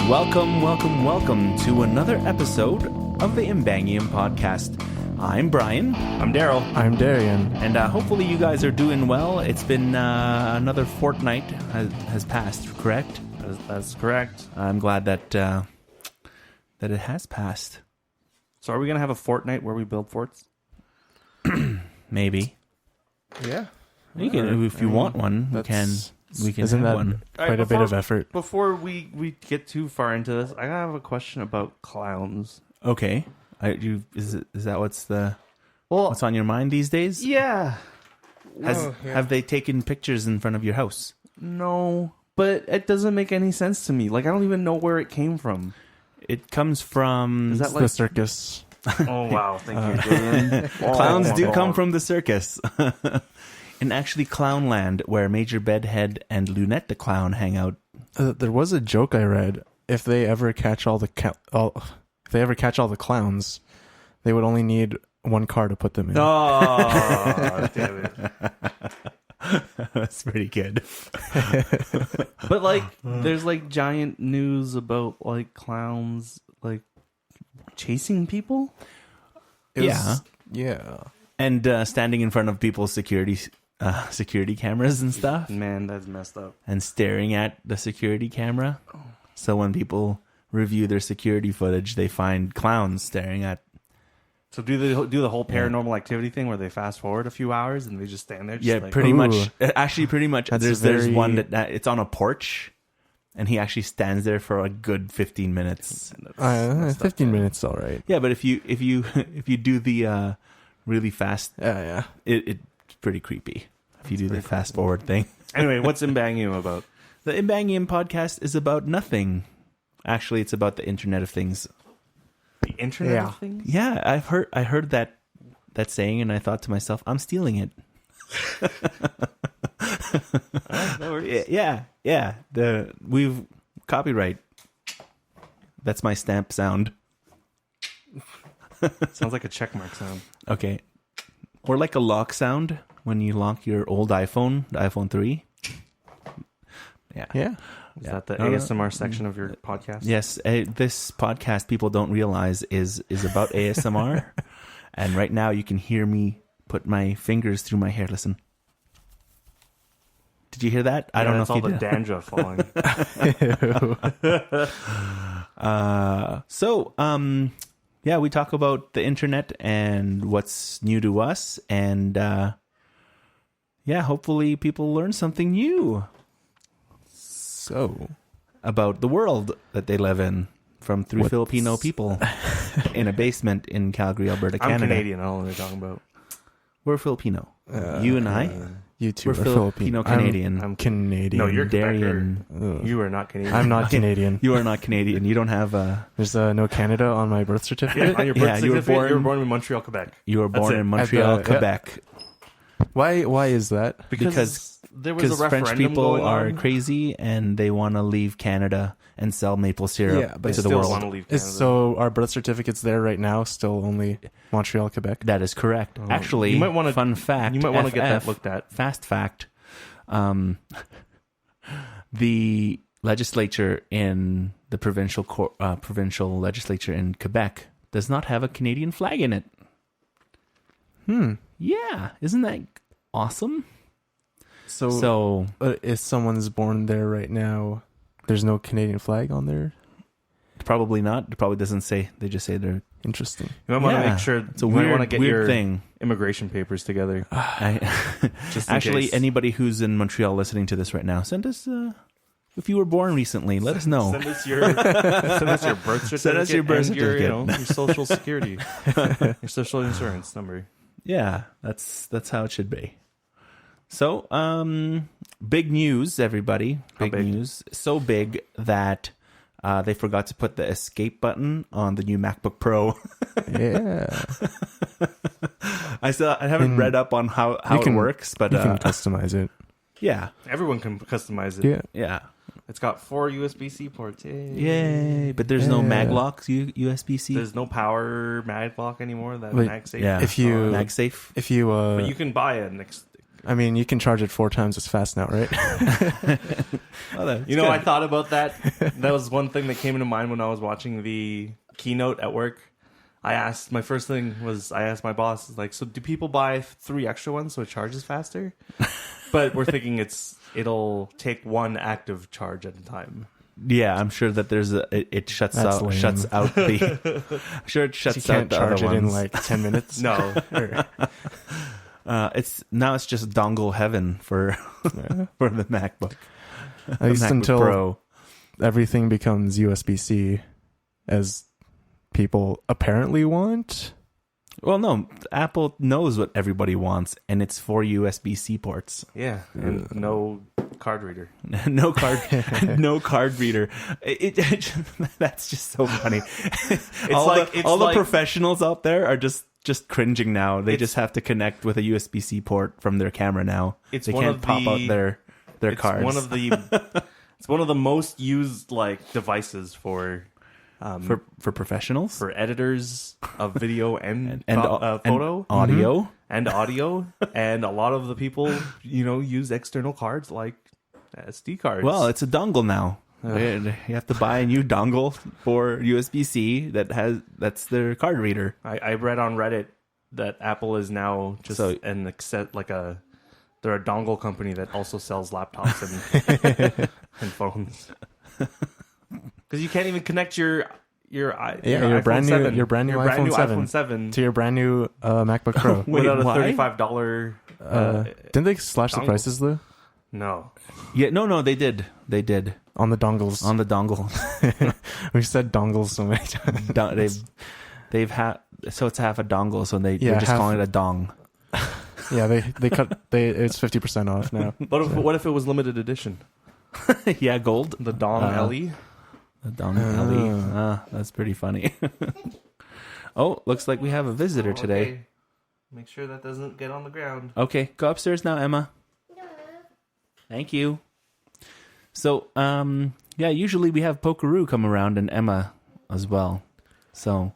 welcome to another episode of the Imbangium Podcast. I'm Brian. I'm Daryl. I'm Darian. And hopefully you guys are doing well. It's been another fortnight has passed, correct? That's correct. I'm glad that it has passed. So are we going to have a fortnight where we build forts? Maybe. Yeah. You can, if you want one, we can Isn't have that one. quite a bit of effort? Before we get too far into this, I have a question about clowns. Okay. Is that what's Well, on your mind these days? yeah. Have they taken pictures in front of your house? No, but it doesn't make any sense to me. Like, I don't even know where it came from. It comes from Is that The like... circus. Oh, wow. Thank you, Julian. clowns do come from the circus. And actually Clownland, where Major Bedhead and Lunette the Clown hang out. There was a joke I read. If they ever catch all the clowns, they would only need one car to put them in. Oh, damn it. That's pretty good. But, like, there's, like, giant news about, like, clowns, like, chasing people? Yeah. And standing in front of people's security cameras and stuff. Man, that's messed up. And staring at the security camera. So when people review their security footage, they find clowns staring at. So do they do the whole paranormal activity thing where they fast forward a few hours and they just stand there? Just Yeah, like, pretty Ooh. much. Actually, pretty much. That's There's one that it's on a porch, and he actually stands there for a good 15 minutes. 15 minutes, all right. Yeah, but if you do the really fast, Yeah. it's pretty creepy. If you do the fast forward thing. Anyway, what's Imbangium about? The Imbangium podcast is about nothing. Actually, it's about the Internet of Things. The Internet Yeah. of Things? Yeah, I heard that saying, and I thought to myself, I'm stealing it. Yeah. We've copyright. That's my stamp sound. Sounds like a checkmark sound. Okay. Or like a lock sound when you lock your old iPhone, the iPhone 3. Yeah. Is that the ASMR section of your podcast? Yes, this podcast, people don't realize, is about ASMR. And right now you can hear me put my fingers through my hair. Listen. Did you hear that? I don't know if all you the did. dandruff falling. Yeah, we talk about the internet and what's new to us. And hopefully people learn something new. So, About the world that they live in from three Filipino people in a basement in Calgary, Alberta, I'm Canada. Canadian. I don't know what you're talking about. We're Filipino. You and I, you two we're are Filipino Canadian. I'm Canadian. No, you're Darian. Ugh. You are not Canadian. I'm not Canadian. You are not Canadian. You don't have a. There's no Canada on my birth certificate. On your birth Yeah, you were certificate, you were born- born in Montreal, Quebec. You were born it. in Montreal, At the- Quebec. Why is that? Because there was a French referendum people going are on. crazy and they want to leave Canada and sell maple syrup Yeah, but to the Still world. want to leave Canada. So our birth certificate's there right now, still only Montreal, Quebec. That is correct. Actually, You might wanna- fun fact. you might want to get that FF, looked at. Fast fact. The legislature in the provincial legislature in Quebec does not have a Canadian flag in it. Yeah, isn't that awesome? So if someone's born there right now, there's no Canadian flag on there. probably not. It probably doesn't say. They just say they're. Interesting. You might want to Yeah, make sure it's a you might want to weird, get weird your thing. immigration papers together. Just in Actually, case. anybody who's in Montreal listening to this right now, send us. If you were born recently, let us know. Send us your birth certificate. Send us your birth and certificate. your social security, your social insurance number. Yeah, that's how it should be. So, big news, everybody. Big big? news. So big that they forgot to put the escape button on the new MacBook Pro. Yeah. I haven't read up on how it works, but you can customize it. yeah. Everyone can customize it. Yeah. It's got 4 USB-C ports. Yay. But there's no Yeah. Maglocks USB-C. There's no power MagLock anymore. That Wait, MagSafe. yeah. If you- MagSafe. If you But you can buy an I mean, you can charge it 4 times as fast now, right? I thought about that. That was one thing that came into mind when I was watching the keynote at work. My first thing was I asked my boss, like, so do people buy 3 extra ones so it charges faster? But we're thinking it'll take 1 active charge at a time. Yeah, I'm sure that it shuts That's out lame. the. I'm sure it shuts You can't out the charge other it in ones. like 10 minutes. No. It's just dongle heaven for for the MacBook. At least MacBook until Pro. everything becomes USB-C, as people apparently want. Well, no, Apple knows what everybody wants, and it's for USB-C ports. Yeah, and no card reader. no card reader. That's just so funny. all the professionals out there are just cringing now. They just have to connect with a USB-C port from their camera now. They can't pop out their cards. It's one of the most used devices for professionals, for editors of video and and photo, audio, and audio, and a lot of the people use external cards like SD cards. Well, it's a dongle now. You have to buy a new dongle for USB-C that's their card reader. I read on Reddit that Apple is now just they're a dongle company that also sells laptops and phones. Because you can't even connect your brand new iPhone 7 to your brand new MacBook Pro. without a why? $35. Didn't they slash the dongle. prices, Lou? No. Yeah, no, they did On the dongles. on the dongle. We've said dongles so many times. They've had so it's half a dongle, so they're just half- calling it a dong. Yeah, they cut. It's 50% off now. What if it was limited edition? Yeah, gold. The Dong LE? The dong LE. That's pretty funny. Oh, looks like we have a visitor today. Okay. Make sure that doesn't get on the ground. Okay, go upstairs now, Emma. Thank you. So, usually we have Pokeroo come around and Emma as well. So,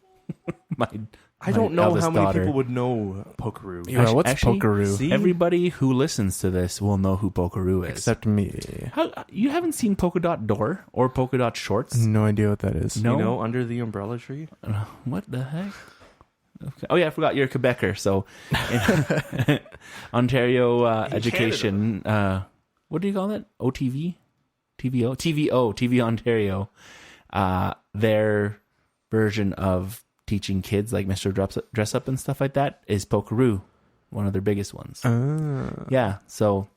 I don't know eldest how many daughter. people would know Pokeroo. Yeah, what's Actually, Pokeroo? see? Everybody who listens to this will know who Pokeroo is. Except me. You haven't seen Polka Dot Door or Polka Dot Shorts? No idea what that is. No. Under the umbrella tree? What the heck? Okay. Oh yeah, I forgot you're a Quebecer. So, Ontario Education. What do you call that? OTV, TVO, TV Ontario. Their version of teaching kids like Mr. Dress Up and stuff like that is Pokeroo, one of their biggest ones. Yeah, so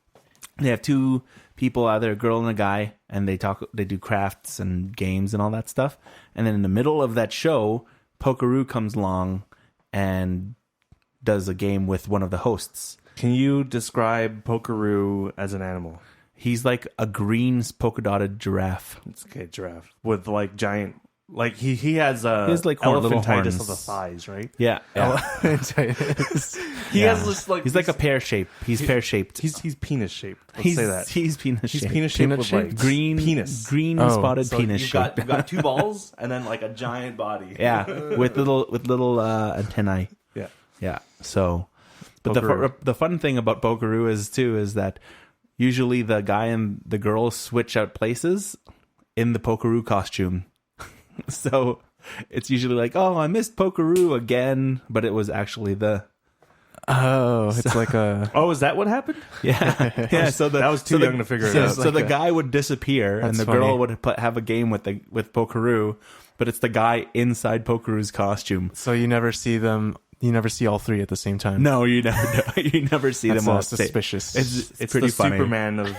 they have 2 people, either a girl and a guy, and they do crafts and games and all that stuff. And then in the middle of that show, Pokeroo comes along and does a game with one of the hosts. Can you describe Pokeroo as an animal? He's like a green polka dotted giraffe. It's a giraffe with giant. He has little elephantitis horns of the thighs, right? Yeah. He has this he's like a pear shape. He's pear shaped. He's penis shaped. Let's say that. He's penis He's shaped. penis shaped Peanut with shaped? Green penis. Green Oh. spotted So penis you've shape. got 2 balls and then a giant body. Yeah, with little antennae. Yeah. Yeah. So, but Pokeroo. the fun thing about Pokeroo is that usually the guy and the girl switch out places in the Pokeroo costume. So it's usually like, oh, I missed Pokeroo again, but it was actually the It's like a. Oh, is that what happened? yeah. So That was too young to figure it out. So the guy would disappear, and That's the girl funny. would have a game with Pokeroo, but it's the guy inside Pokeroo's costume. So you never see them. You never see all 3 at the same time. No, you never see That's them all. suspicious. It's It's pretty the funny. Superman of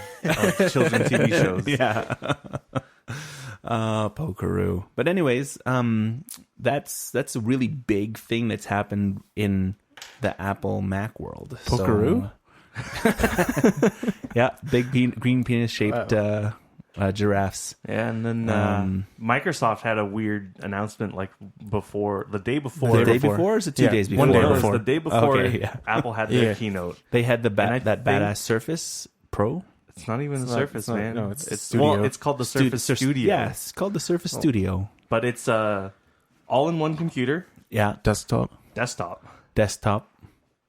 children's TV shows. Yeah. Pokeroo. But anyways, that's a really big thing that's happened in the Apple Mac world. Pokeroo? So, yeah, big green penis shaped giraffes. Yeah, and then Microsoft had a weird announcement the day before. The day before, or is it 2 days before? one day No, it was before. the day before Okay, yeah. Apple had their Yeah. keynote. They had that And I think- badass Surface Pro. It's not even the not- Surface, it's not- man. no, it's it's Studio. it's called the Surface Studio. Yeah, it's called the Surface Studio. But it's all-in-one computer, Desktop desktop. Desktop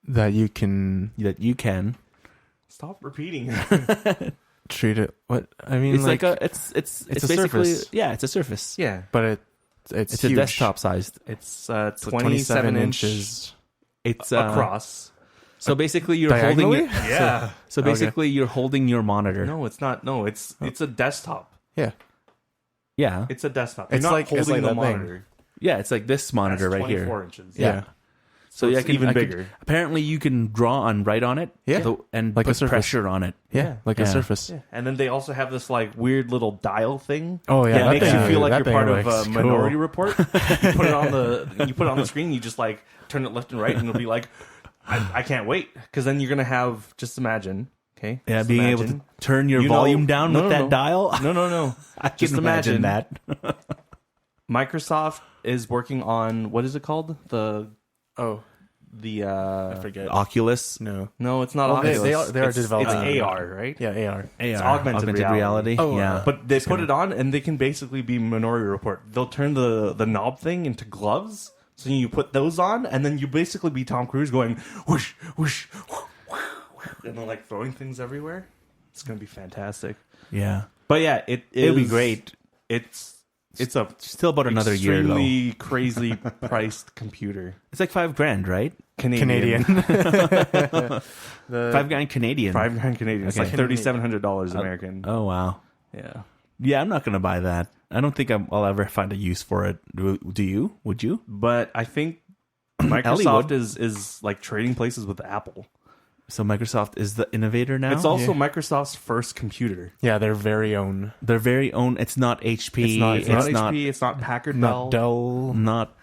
that you can. that you can Stop repeating. Treat it. What I mean, It's like a it's a basically surface. yeah, it's a surface. Yeah, but it's It's huge. a desktop sized. it's It's 27 inches It's across. So basically, you're holding Diagonally? it. Yeah. So basically, you're holding your monitor. No, it's not. No, it's a desktop. Yeah, Yeah, It's a desktop. It's You're not like- it's holding like the that thing. monitor. yeah. It's like this monitor That's right here. 24 inches. yeah. So yeah, it's even bigger. Apparently, you can draw and write on it. Yeah. and Like a put surface. pressure on it. Yeah, like Yeah. a surface. Yeah. And then they also have this like weird little dial thing. Oh yeah, It that makes thing- you feel like that you're thing part of looks a Minority cool. Report. You put it on the screen. You just like turn it left and right, and it'll be like, I can't wait, because then you're gonna have, just imagine, okay? Yeah, Just being able imagine. to turn your You know- volume down no, with no, that no. dial. No. I can Just imagine imagine that. Microsoft is working on, what is it called? The I forget. Oculus, No. no, it's not Well, Oculus. they are It's- developing It's it. AR, right? Yeah, AR. AR, It's augmented reality. Oh, yeah, But they put it on, and they can basically be Minority Report. They'll turn the knob thing into gloves, so you put those on, and then you basically be Tom Cruise going whoosh, whoosh, and then like throwing things everywhere. It's gonna be fantastic. yeah. But yeah, It'll be great. It's a Still about another year though. extremely crazy priced computer. It's like $5,000, right? Canadian. The- $5,000 Canadian. $5,000 Canadian. It's Okay. like $3,700 American. Oh wow. Yeah. Yeah, I'm not gonna buy that. I don't think I'll ever find a use for it. Do you? Would you? But I think Ellie Microsoft would. is like trading places with Apple. So Microsoft is the innovator now. It's also Microsoft's first computer. Yeah, their very own. their very own. It's not HP. It's not HP. It's not Packard Bell. Not Dell. Not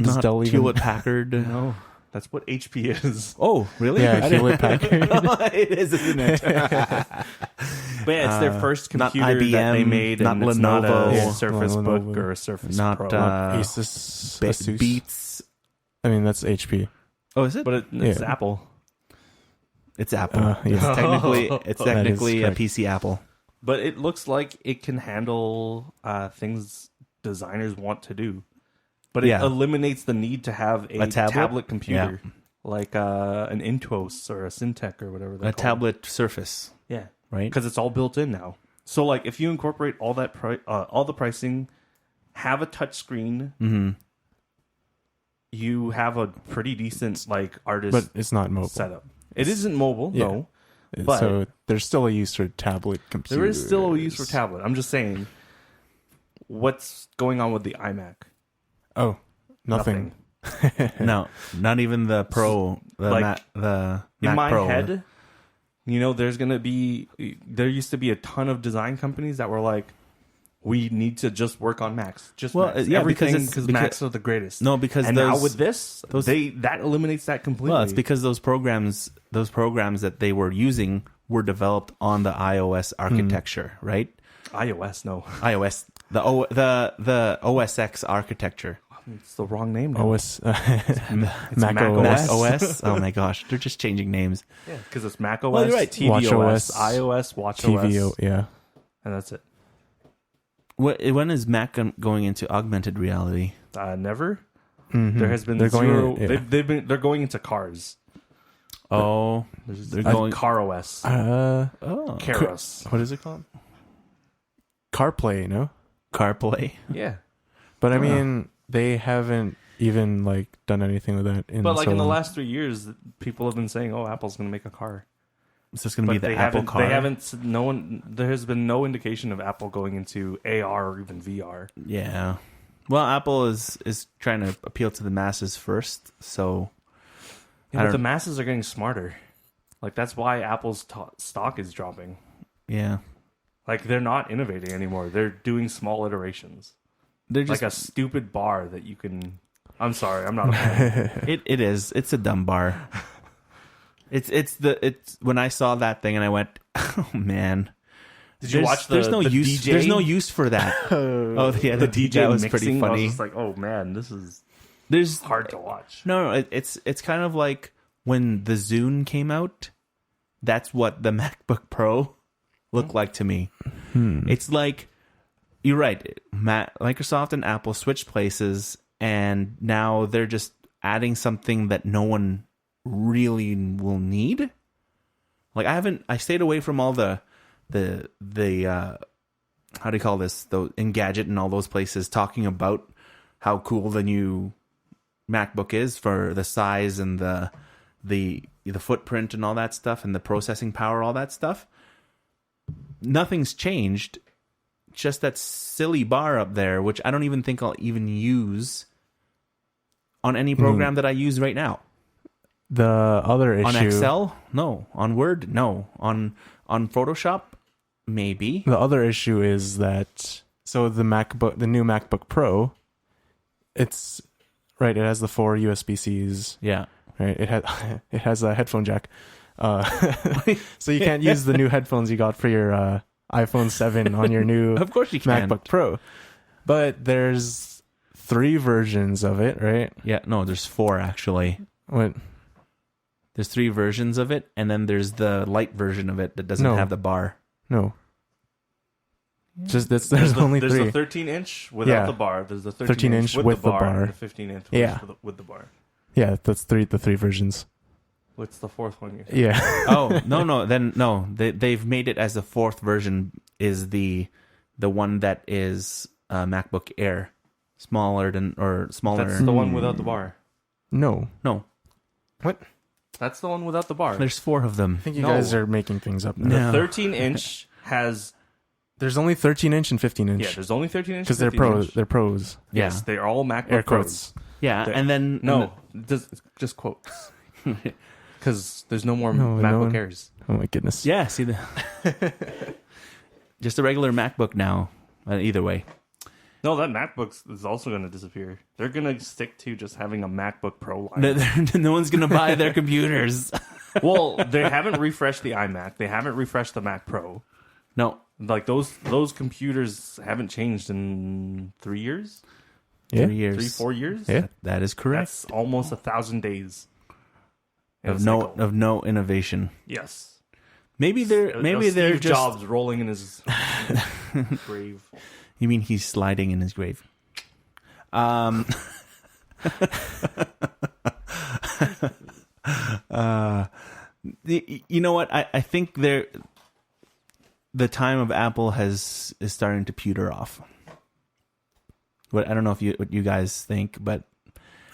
Does Dell even- Hewlett Packard. No, that's what HP is. Oh, really? Yeah, I didn't- Hewlett Packard. it is, isn't it? But yeah, it's their first not computer that they IBM, made, not and it's not Lenovo. a Yeah, Surface not Book Lenovo. or a Surface Not, Pro. Asus. Asus. Beats. I mean, that's HP. Oh, is it? But it's Yeah. Apple. It's Apple. Yeah. It's technically, it's That is technically a correct. PC Apple. But it looks like it can handle things designers want to do. But it Yeah. eliminates the need to have a tablet? computer, like an Intuos or a Syntec or whatever. A tablet Surface, Yeah, right? because it's all built in now. So like, if you incorporate all that all the pricing, have a touch screen, Mm-hmm. you have a pretty decent like artist But it's not mobile. setup. It isn't mobile, Yeah. no. But- So there's still a use for tablet computers. There is still a use for tablet. I'm just saying, what's going on with the iMac? Oh, nothing. No, not even the Pro. The Like, the In Mac my Pro. head, there used to be a ton of design companies that were like, we need to just work on Macs. Just Well, Macs. yeah, Everything, because because Macs are the greatest. No, because and those, now with this, that eliminates that completely. well, it's because those programs that they were using were developed on the iOS architecture, right? iOS, no, iOS, the OS X architecture. it's the wrong name now. OS. It's Mac Mac OS. Mac OS. Oh my gosh, they're just changing names. Yeah, because it's Mac OS, Well, you're right. tvOS, WatchOS, iOS, WatchOS, TVO. Yeah. and that's it. When is Mac going into augmented reality? Never. Mhm. There has been They're zero. Going, yeah. They're going into cars. Oh, they're going. Car OS. Oh. Keros. What is it called? CarPlay. No. CarPlay. Yeah. But I mean, they haven't even like done anything with that. But like so in the long. last 3 years, people have been saying, "Oh, Apple's going to make a car." Is this going to be But the they Apple haven't. car? They haven't. No one. There has been no indication of Apple going into AR or even VR. Yeah. Well, Apple is trying to appeal to the masses first, so Yeah, I but the don't- masses are getting smarter. Like that's why Apple's stock is dropping. yeah, Like they're not innovating anymore. They're doing small iterations. they're just Like a stupid bar that you can. I'm sorry, I'm not a fan. it is. It's a dumb bar. It's when I saw that thing and I went, oh man. Did you watch there's no the use. DJ? There's no use for that. Oh yeah, the DJ that was mixing, pretty I was funny. just like, oh man, this is There's hard to watch. no. It's kind of like when the Zune came out. That's what the MacBook Pro looked like to me. It's like you're right. Microsoft and Apple switched places, and now they're just adding something that no one really will need. Like I stayed away from all the how do you call this? The Engadget and all those places talking about how cool the new MacBook is for the size and the footprint and all that stuff and the processing power, all that stuff. Nothing's changed. Just that silly bar up there, which I don't even think I'll even use on any program that I use right now. The other issue On Excel? No. On Word? No. On Photoshop? Maybe. The other issue is that the new MacBook Pro, it's right. It has the 4 USB-Cs. Yeah. Right. It has a headphone jack. So you can't use the new headphones you got for your iPhone 7 on your new Of course you can. MacBook Pro. But there's 3 versions of it, right? Yeah, no, there's 4 actually. What? There's 3 versions of it, and then there's the light version of it that doesn't have the bar. No. Just there's only 3. There's the 13-inch without the bar. There's the 13-inch with the bar. And the 15-inch with the bar. Yeah, that's the 3 versions. What's the 4th one? Yeah. Oh, no. They've made it as the 4th version is the one that is MacBook Air. Smaller. That's the one without the bar. No. What? That's the one without the bar. There's 4 of them. I think you guys are making things up now. The 13-inch has... There's only 13-inch and 15-inch. Yeah, there's only 13-inch because they're pros. They're pros. Yes, they're all MacBook Air Pros. quotes. Yeah, and then... just quotes. Because there's no more MacBook Airs. Oh my goodness. Yeah, see just a regular MacBook now. Either way. No, that MacBook is also going to disappear. They're going to stick to just having a MacBook Pro line. No one's going to buy their computers. Well, they haven't refreshed the iMac. They haven't refreshed the Mac Pro. No. Like those computers haven't changed in 3 years? Yeah. 3 years. 3-4 years? Yeah. That is correct. That's almost 1,000 days. Of no innovation. Yes. Maybe they're Steve just Jobs rolling in his grave. You mean he's sliding in his grave? You know what? I think the time of Apple is starting to pewter off. What I don't know what you guys think, but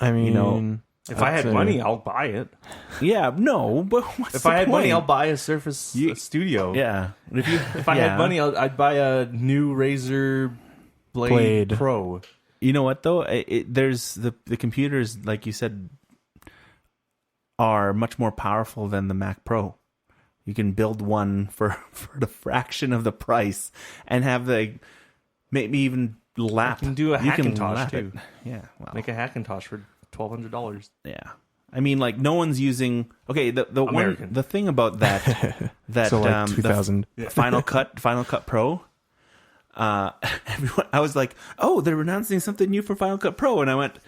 I mean, you know, if I had money, I'll buy it. Yeah, no, but if I had money, I'll buy a Surface Studio. Yeah, if I had money, I'd buy a new Razer Blade Pro. You know what though? There's the computers, like you said, are much more powerful than the Mac Pro. You can build one for the fraction of the price and have maybe even lap. You can do a Hackintosh too. Yeah, well, make a Hackintosh for $1,200. Yeah, I mean, like no one's using. Okay, the thing about that so like 2000 Final Cut Pro. Everyone, I was like, oh, they're announcing something new for Final Cut Pro, and I went,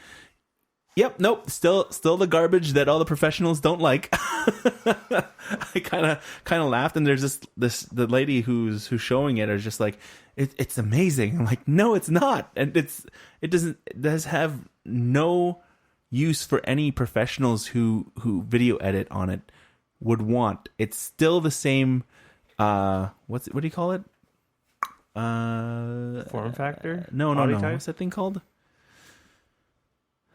yep, nope, still the garbage that all the professionals don't like. I kind of laughed, and there's the lady who's showing it is just like, it's amazing. I'm like, no, it's not, and it does have no use for any professionals who video edit on it would want. It's still the same. What do you call it? Form factor? No. What's that thing called?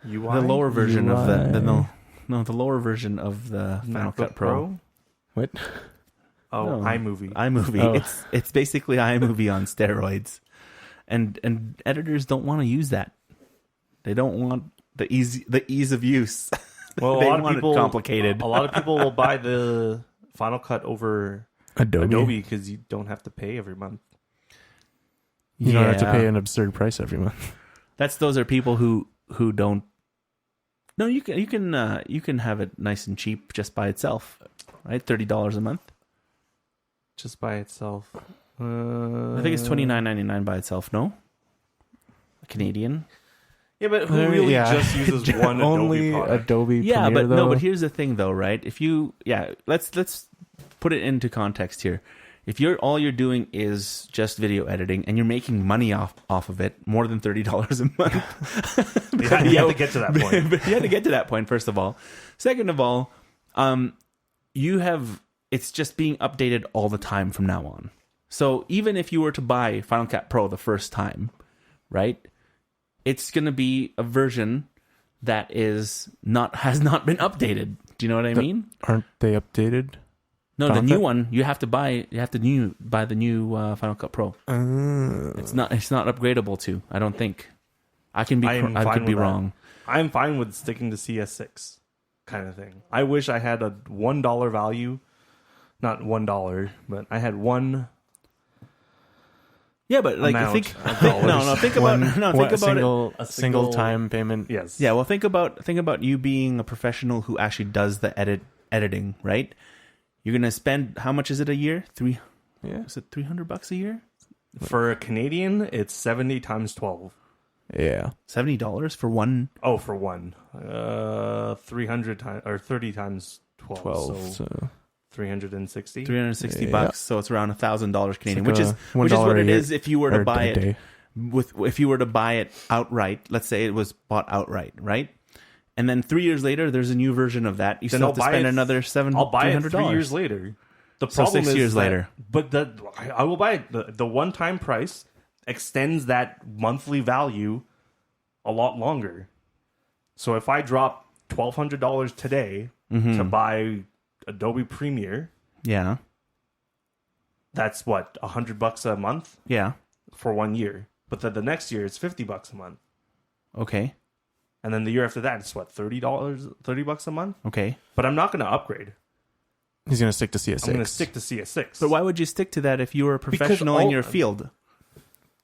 UI? The lower version of the lower version of the Final Cut Pro. What? Oh, no. iMovie. Oh. It's basically iMovie on steroids, and editors don't want to use that. They don't want the ease of use. Well, they a lot want of people it complicated. A lot of people will buy the Final Cut over Adobe because you don't have to pay every month. You don't have to pay an absurd price every month. Those are people who don't. No, you can have it nice and cheap just by itself, right? $30 a month, just by itself. I think it's $29.99 by itself. No, Canadian. Yeah, but who really just uses one only Adobe? Yeah, Premiere, but though? no. But here's the thing, though, right? If you let's put it into context here. If all you're doing is just video editing and you're making money off of it, more than $30 a month, you have to get to that point. But you have to get to that point, first of all. Second of all, you have it's just being updated all the time from now on. So even if you were to buy Final Cut Pro the first time, right, it's going to be a version that has not been updated. Do you know what I mean? Aren't they updated? No, the Final new Cut? one you have to buy. You have to buy the new Final Cut Pro. It's not upgradable to. I don't think. I could be wrong. I'm fine with sticking to CS6 kind of thing. I wish I had a $1 value, not $1, but I had one. Yeah, but like amount think of think dollars. about it. A single time payment. Yes. Yeah, well, think about you being a professional who actually does the editing, right? You're gonna spend how much is it a year? Is it $300 a year? For a Canadian, it's 70 times 12. Yeah. $70 for one. Oh, for one. 300 times or 30 times 12. So 360. $360 Yeah. So it's around $1,000 Canadian, like which is $1 what a it year is if you were to or buy a it day. if you were to buy it outright. Let's say it was bought outright, right? And then 3 years later, there's a new version of that. You Then still I'll have to buy spend it- another I'll buy it $300. 3 years later. The So problem 6 is years that- later. But I will buy it. The one-time price extends that monthly value a lot longer. So if I drop $1,200 today to buy Adobe Premiere, Yeah, that's what, $100 a month yeah, for 1 year. But then the next year it's $50 a month. okay, And then the year after that, it's what, $30 a month? okay. But I'm not going to upgrade. He's going to stick to CS6. I'm going to stick to CS6. But why would you stick to that if you were a professional in your field?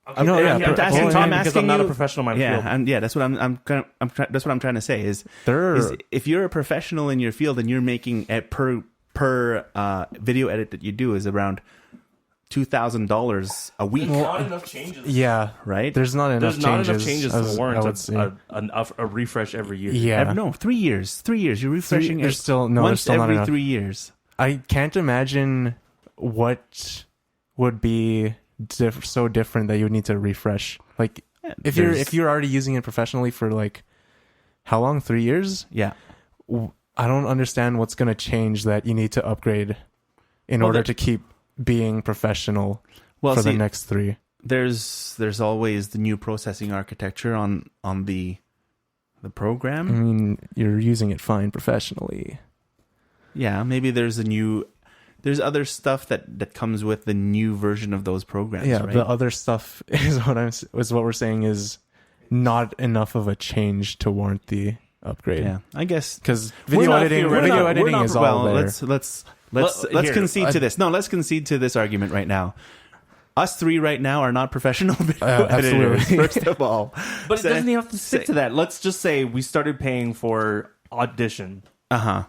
Okay, No, yeah, I'm but- asking I'm Tom asking because I'm not a you- professional in my field. That's what that's what I'm trying to say is There is if you're a professional in your field and you're making per video edit that you do is around $2,000 a week, Not enough changes. Yeah. right? There's not enough There's not changes. enough changes as to I would warrant say. a refresh every year. Yeah. No, 3 years. 3 years. You're refreshing There's it still- no, there's once still not every enough. 3 years. I can't imagine what would be so different that you would need to refresh. Like if you're already using it professionally for like how long? 3 years? Yeah. I don't understand what's going to change that you need to upgrade in Well, order there- to keep being professional Well, for see, the next 3. there's always the new processing architecture on the program. I mean, you're using it fine professionally. Yeah, maybe there's other stuff that comes with the new version of those programs. Yeah, right? the other stuff is what we're saying is not enough of a change to warrant the upgrade. yeah. I guess Because we're video not- editing, we're video not- editing we're not- is all well, there. Let's Here, concede to this. No, let's concede to this argument right now. Us three right now are not professional video editors, absolutely. first of all. But it Say- doesn't even have to stick to that. Let's just say we started paying for Audition Uh-huh.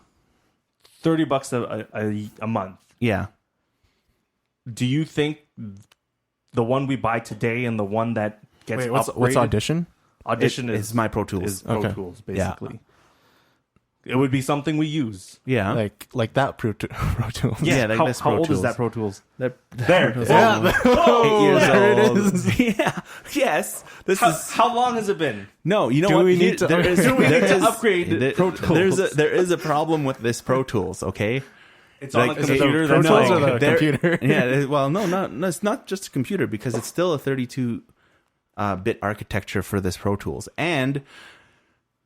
$30 a month. Yeah. Do you think the one we buy today and the one that gets Wait, upgraded? what's Audition? Audition It's my Pro Tools. is Pro Okay. Tools Yeah. basically. It would be something we use. Yeah. Like that Pro Tools. Yeah, like this how Pro old Tools. is that Pro Tools? There. Yeah. 8 years there it old. is. Yeah. Yes. This is How long has it been? no. You know Do what? we need to- there is, Do we there need to is- upgrade there- Pro Tools? There is a problem with this Pro Tools. Okay. It's on Like, a is it computer. the Pro That's Tools all. or the There- computer? Yeah. Well, no, it's not just a computer because it's still a 32 bit architecture for this Pro Tools, and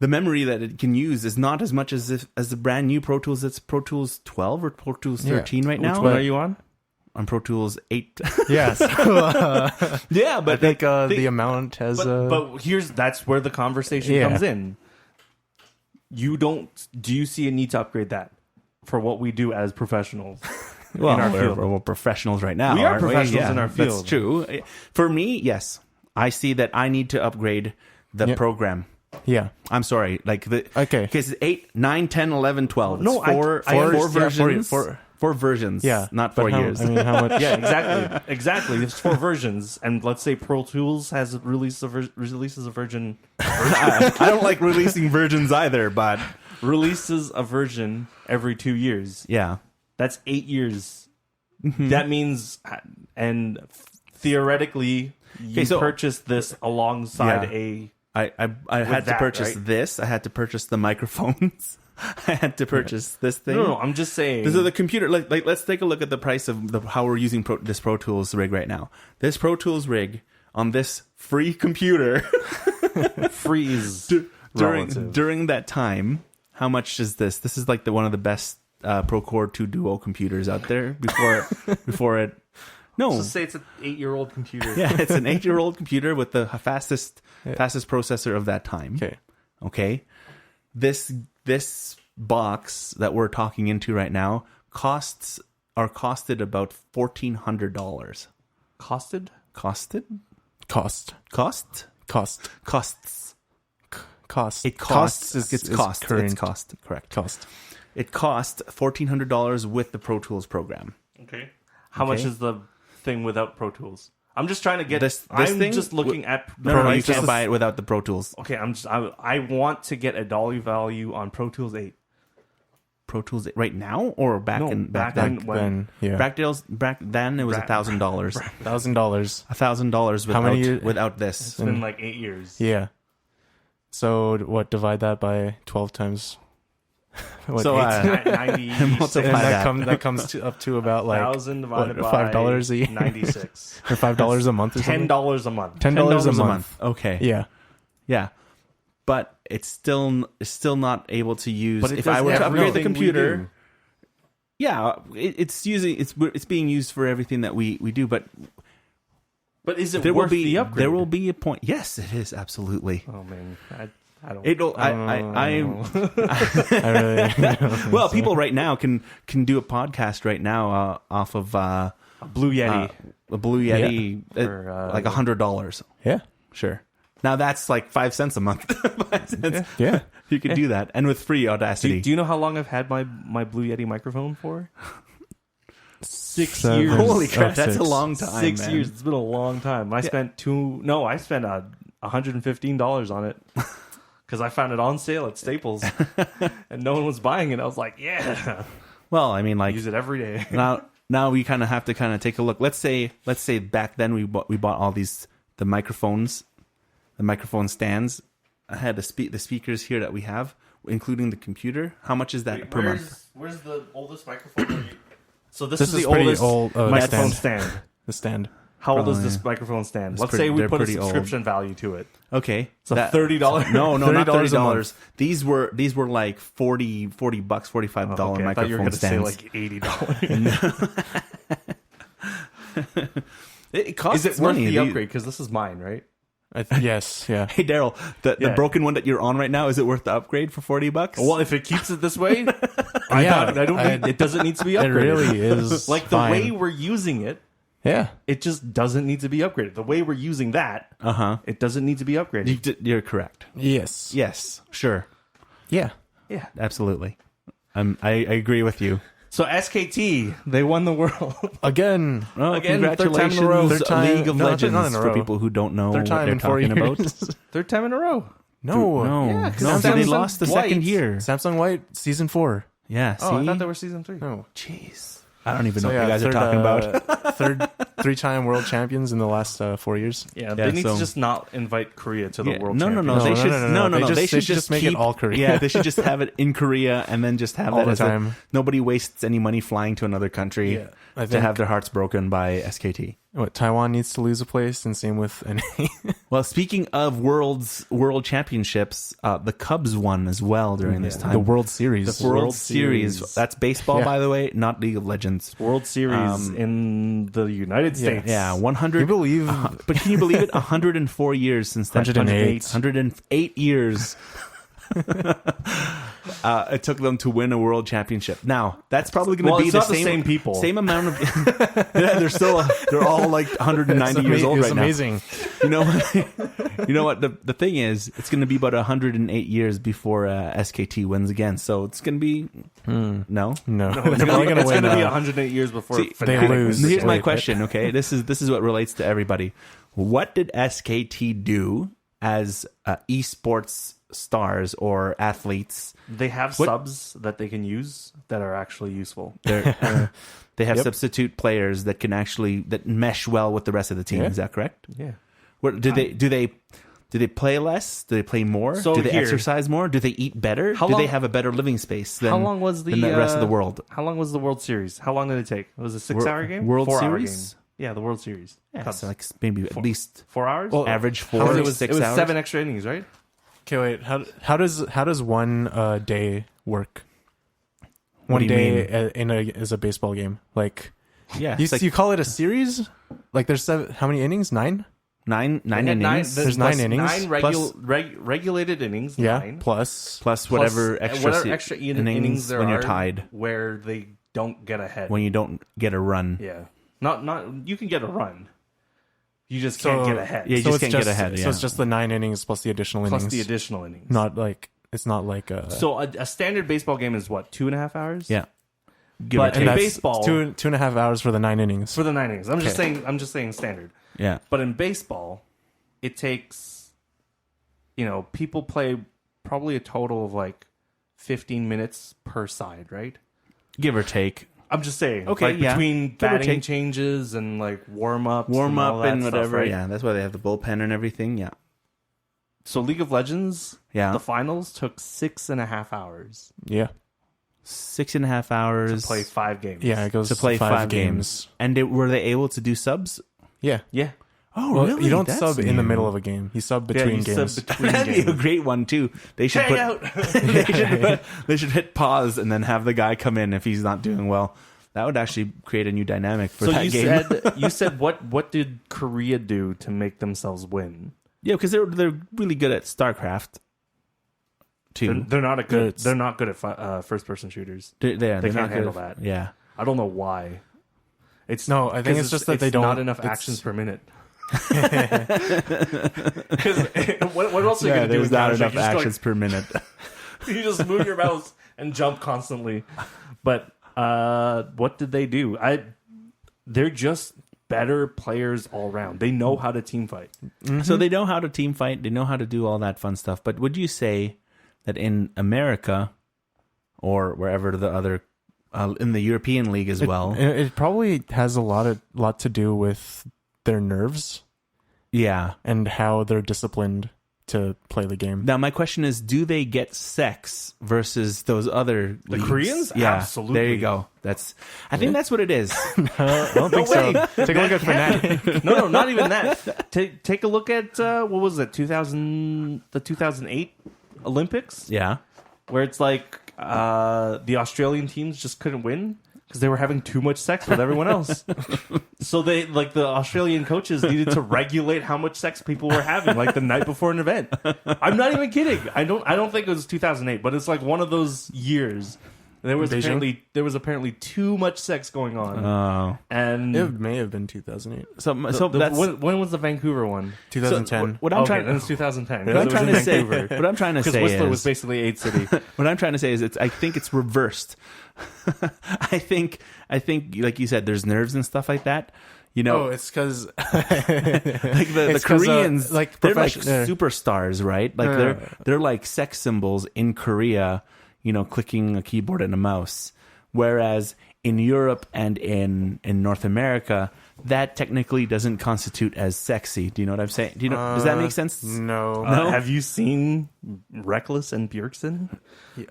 the memory that it can use is not as much as the brand new Pro Tools. It's Pro Tools 12 or Pro Tools 13 right now. Which one are you on? On Pro Tools 8. Yes. Yeah, but I think the amount has. But that's where the conversation Yeah. comes in. Do you see a need to upgrade that for what we do as professionals? well, in our we're, field. we're professionals right now. We are aren't professionals Yeah, in our That's field. true. For me, yes, I see that I need to upgrade the Yep. program. yeah. I'm sorry, like the Okay. because 8, 9, 10, 11, 12. No, It's four I versions. understand. Four versions. Yeah. not but 4 how- years. I mean, how much? Yeah, exactly. There's 4 versions, and let's say Pro Tools has releases a version I don't like releasing versions either, but releases a version every 2 years. yeah. That's 8 years. That means, and theoretically, you so- purchased this alongside Yeah. a. I had to that, purchase right? this. I had to purchase the microphones. I had to purchase this thing. No, I'm just saying. This is the computer. Like, let's take a look at the price of how we're using this Pro Tools rig right now. This Pro Tools rig on this free computer freeze during that time. How much is this? This is like one of the best Procore 2 Duo computers out there before it. No, Let's say it's an 8-year-old computer. Yeah, it's an 8-year-old computer with the fastest processor of that time. Okay. This box that we're talking into right now costed about $1,400. Costed? Costed? Cost. Cost? Cost. Costs. Cost. It costs. It's cost. current. It's cost. Correct. Cost. It cost $1,400 with the Pro Tools program. Okay. How much is the thing without Pro Tools? I'm just trying to get this I'm thing? just looking at the No, you prices. can't buy it without the Pro Tools. Okay, I want to get a dollar value on Pro Tools 8. Pro Tools right now or back then? Back Then, yeah. Back then it was $1,000. $1,000. $1,000 without this. It's been like 8 years. Yeah. So what? Divide that by 12 times. What, So, 90 multiply and that. that comes up to about like 1,000 divided what, by $5 a year? 96. or $5 a month or something. $10 a month. $10 a month. Okay. Yeah. Yeah. But it's still not able to use. But it if does I were to upgrade the everything we computer, do. yeah, it's being used for everything that we do. But But is it there will worth be the upgrade? there will be a point. Yes, it is absolutely. Oh man, I don't. It'll. I well, people right now can do a podcast right now off of Blue Yeti. a Blue Yeti, For, like $100. Yeah. Sure. Now that's like 5 cents a month. 5 cents. Yeah. You could do that, and with free Audacity. do you know how long I've had my Blue Yeti microphone for? 6 7. years. Holy crap, that's a 6. long time. 6 man. years. It's been a long time. I spent $115 on it because I found it on sale at Staples, and no one was buying it. I was like, yeah, Well, I mean, like use it every day. now we kind of have to take a look. Let's say back then we bought all the microphones, the microphone stands. I had the speakers here that we have, including the computer. How much is that per month? Where's the oldest microphone? So this This is is the pretty oldest old, microphone stand. stand. The stand. How old is Probably. this microphone stand? It's Let's pretty- say we they're put a pretty old. subscription value to it. Okay, So $30. No, not $30 a $30. These were like $40, $45 Okay, I thought you were microphone going to say stands. like $80. It costs Is it worth money. the upgrade? Because this is mine, right? Yes. Yeah. Hey Daryl, the Yeah. broken one that you're on right now, is it worth the upgrade for $40? Well, if it keeps it this way, Yeah, it doesn't need to be It upgraded. really is. Like the fine. way we're using it, Yeah. it just doesn't need to be upgraded. The way we're using that, it doesn't need to be upgraded. You're correct. Yes. Yes, sure, Yeah. Yeah. absolutely. I agree with you. So SKT, they won the world. Again. Oh, Again, third time in a congratulations, row. Third time- League of no, Legends, not in a for row. people who don't know Third what time they're in 4 talking about. years. Third time in a row. No. No, 'cause no, they Samsung lost the White. second year. Samsung White season 4. Yeah, see? Oh, I thought there were season 3. No. Jeez. I don't even know So, what you guys are third, talking about. Third 3-time world champions in the last 4 years. Yeah, they need so- to just not invite Korea to the Yeah, world no, Championships. They No, should no. no. They They should just make it keep- all Korea. Yeah, they should just have it in Korea and then just have All that the as time. nobody wastes any money flying to another country Yeah, I to think- have their hearts broken by SKT. What, Taiwan needs to lose a place, and same with NA. Well, speaking of world championships, the Cubs won as well during this time. the World Series. The World World Series. Series. That's baseball, Yeah. by the way, not League of Legends. World Series in the United States. Yeah, Can 100. you believe? But can you believe it? 104 years since that. 108. 108 years. It took them to win a world championship. Now that's probably going to Well, be it's the not the same, same people. Same amount of. Yeah, they're all like 190 years old It's right amazing. now. You know what? You know what? The thing is, it's going to be about 108 years before SKT wins again. So it's going to be no. No, It's they're going probably to gonna win. be 108 years before See, they Fnatic lose. wins. Here's my Wait, question. Okay, this is what relates to everybody. What did SKT do as esports stars or athletes? They have What- subs that they can use that are actually useful. They have Yep. substitute players that can actually that mesh well with the rest of the team. Yeah. Is that correct? Yeah. What do they Do they play less? Do they play more? So do they here- exercise more? Do they eat better? How Do they long- have a better living space than, How long was than the rest of the world? How long was the World Series? How long did it take? It was a 6-hour game? World 4-hour Series? game. Yeah, the World Series. Yeah, Cubs. so like maybe at least 4 hours? Well, average how 4 many- it was 6 hours. 7 extra innings, right? Okay, wait. How does one day work? What One do you day is a baseball game. Like Yeah, you, it's like you call it a series? Like there's how many innings? 9? nine They had innings There's plus 9 innings, 9 plus- regulated innings. Yeah. 9. Plus plus Plus whatever extra, innings there when are you're tied, where they don't get ahead. when you don't get a run. Yeah. Not you can get a run. You just can't get ahead. Yeah, you so just it's can't get ahead. So Yeah. it's just the 9 innings plus the additional Plus innings. the additional innings. Not like it's not like a. So a standard baseball game is what, 2.5 hours? Yeah. Give But or in take. baseball- 2.5 hours for the 9 innings. For the 9 innings. I'm just Okay. saying standard. Yeah. But in baseball, it takes, people play probably a total of like 15 minutes per side, right? Give or take. I'm just saying. Okay, like yeah. between Give or batting take. changes and like warm up Warm-up and stuff, whatever. right? Yeah, that's why they have the bullpen and everything. Yeah. So League of Legends, Yeah. the finals took 6.5 hours Yeah. 6.5 hours to play 5 games. Yeah, it goes to play 5 games. games. And were they able to do subs? Yeah. Yeah. Oh, Well, really? you don't That's sub in the new. middle of a game. You sub Yeah, between you games. sub between That'd be a games. great one too. They should Hang put out. they should hit pause and then have the guy come in if he's not doing well. That would actually create a new dynamic for So that you game. said what did Korea do to make themselves win? Yeah, because they're really good at StarCraft too. They're not good. It's- They're not good at first person shooters. They're They not can't good handle at- that. Yeah. I don't know why. It's No, I think 'cause it's just that they don't- not enough it's- actions per minute. Because what else are you Yeah, gonna do? there's with not Counter-Strike? enough You just go actions per minute. you just move your mouse and jump constantly. But what did they do? They're just better players all around. They know how to team fight. So they know how to team fight. They know how to do all that fun stuff. But would you say that in America or wherever the other in the European League as well? It probably has a lot to do with their nerves Yeah. and how they're disciplined to play the game. Now my question is, do they get sex versus those other leagues? Koreans? Yeah, Absolutely. There you go. I think that's what it is. I don't think so. Take a look at Fnatic. No, not even that. Take a look at what was it? The 2008 Olympics, Yeah. where it's like the Australian teams just couldn't win because they were having too much sex with everyone else. So the Australian coaches needed to regulate how much sex people were having, like the night before an event. I'm not even kidding. I don't think it was 2008, but it's like one of those years. There was Beijing? apparently too much sex going on, Oh. and It may have been 2008. So that's when was the Vancouver one? 2010. what I'm Okay, trying then it's 2010. what I'm Because it trying was to in say Vancouver. what I'm trying to Because say Whistler is was basically 8 city. what I'm trying to say is I think it's reversed. I think like you said, there's nerves and stuff like that. You know, Oh, it's because like the it's 'cause, Koreans, like they're like profession- superstars, right? Like they're like sex symbols in Korea. You know, clicking a keyboard and a mouse. Whereas in Europe and in North America, that technically doesn't constitute as sexy. Do you know what I'm saying? Do you know? Does that make sense? No. No? Have you seen Reckless and Bjergsen?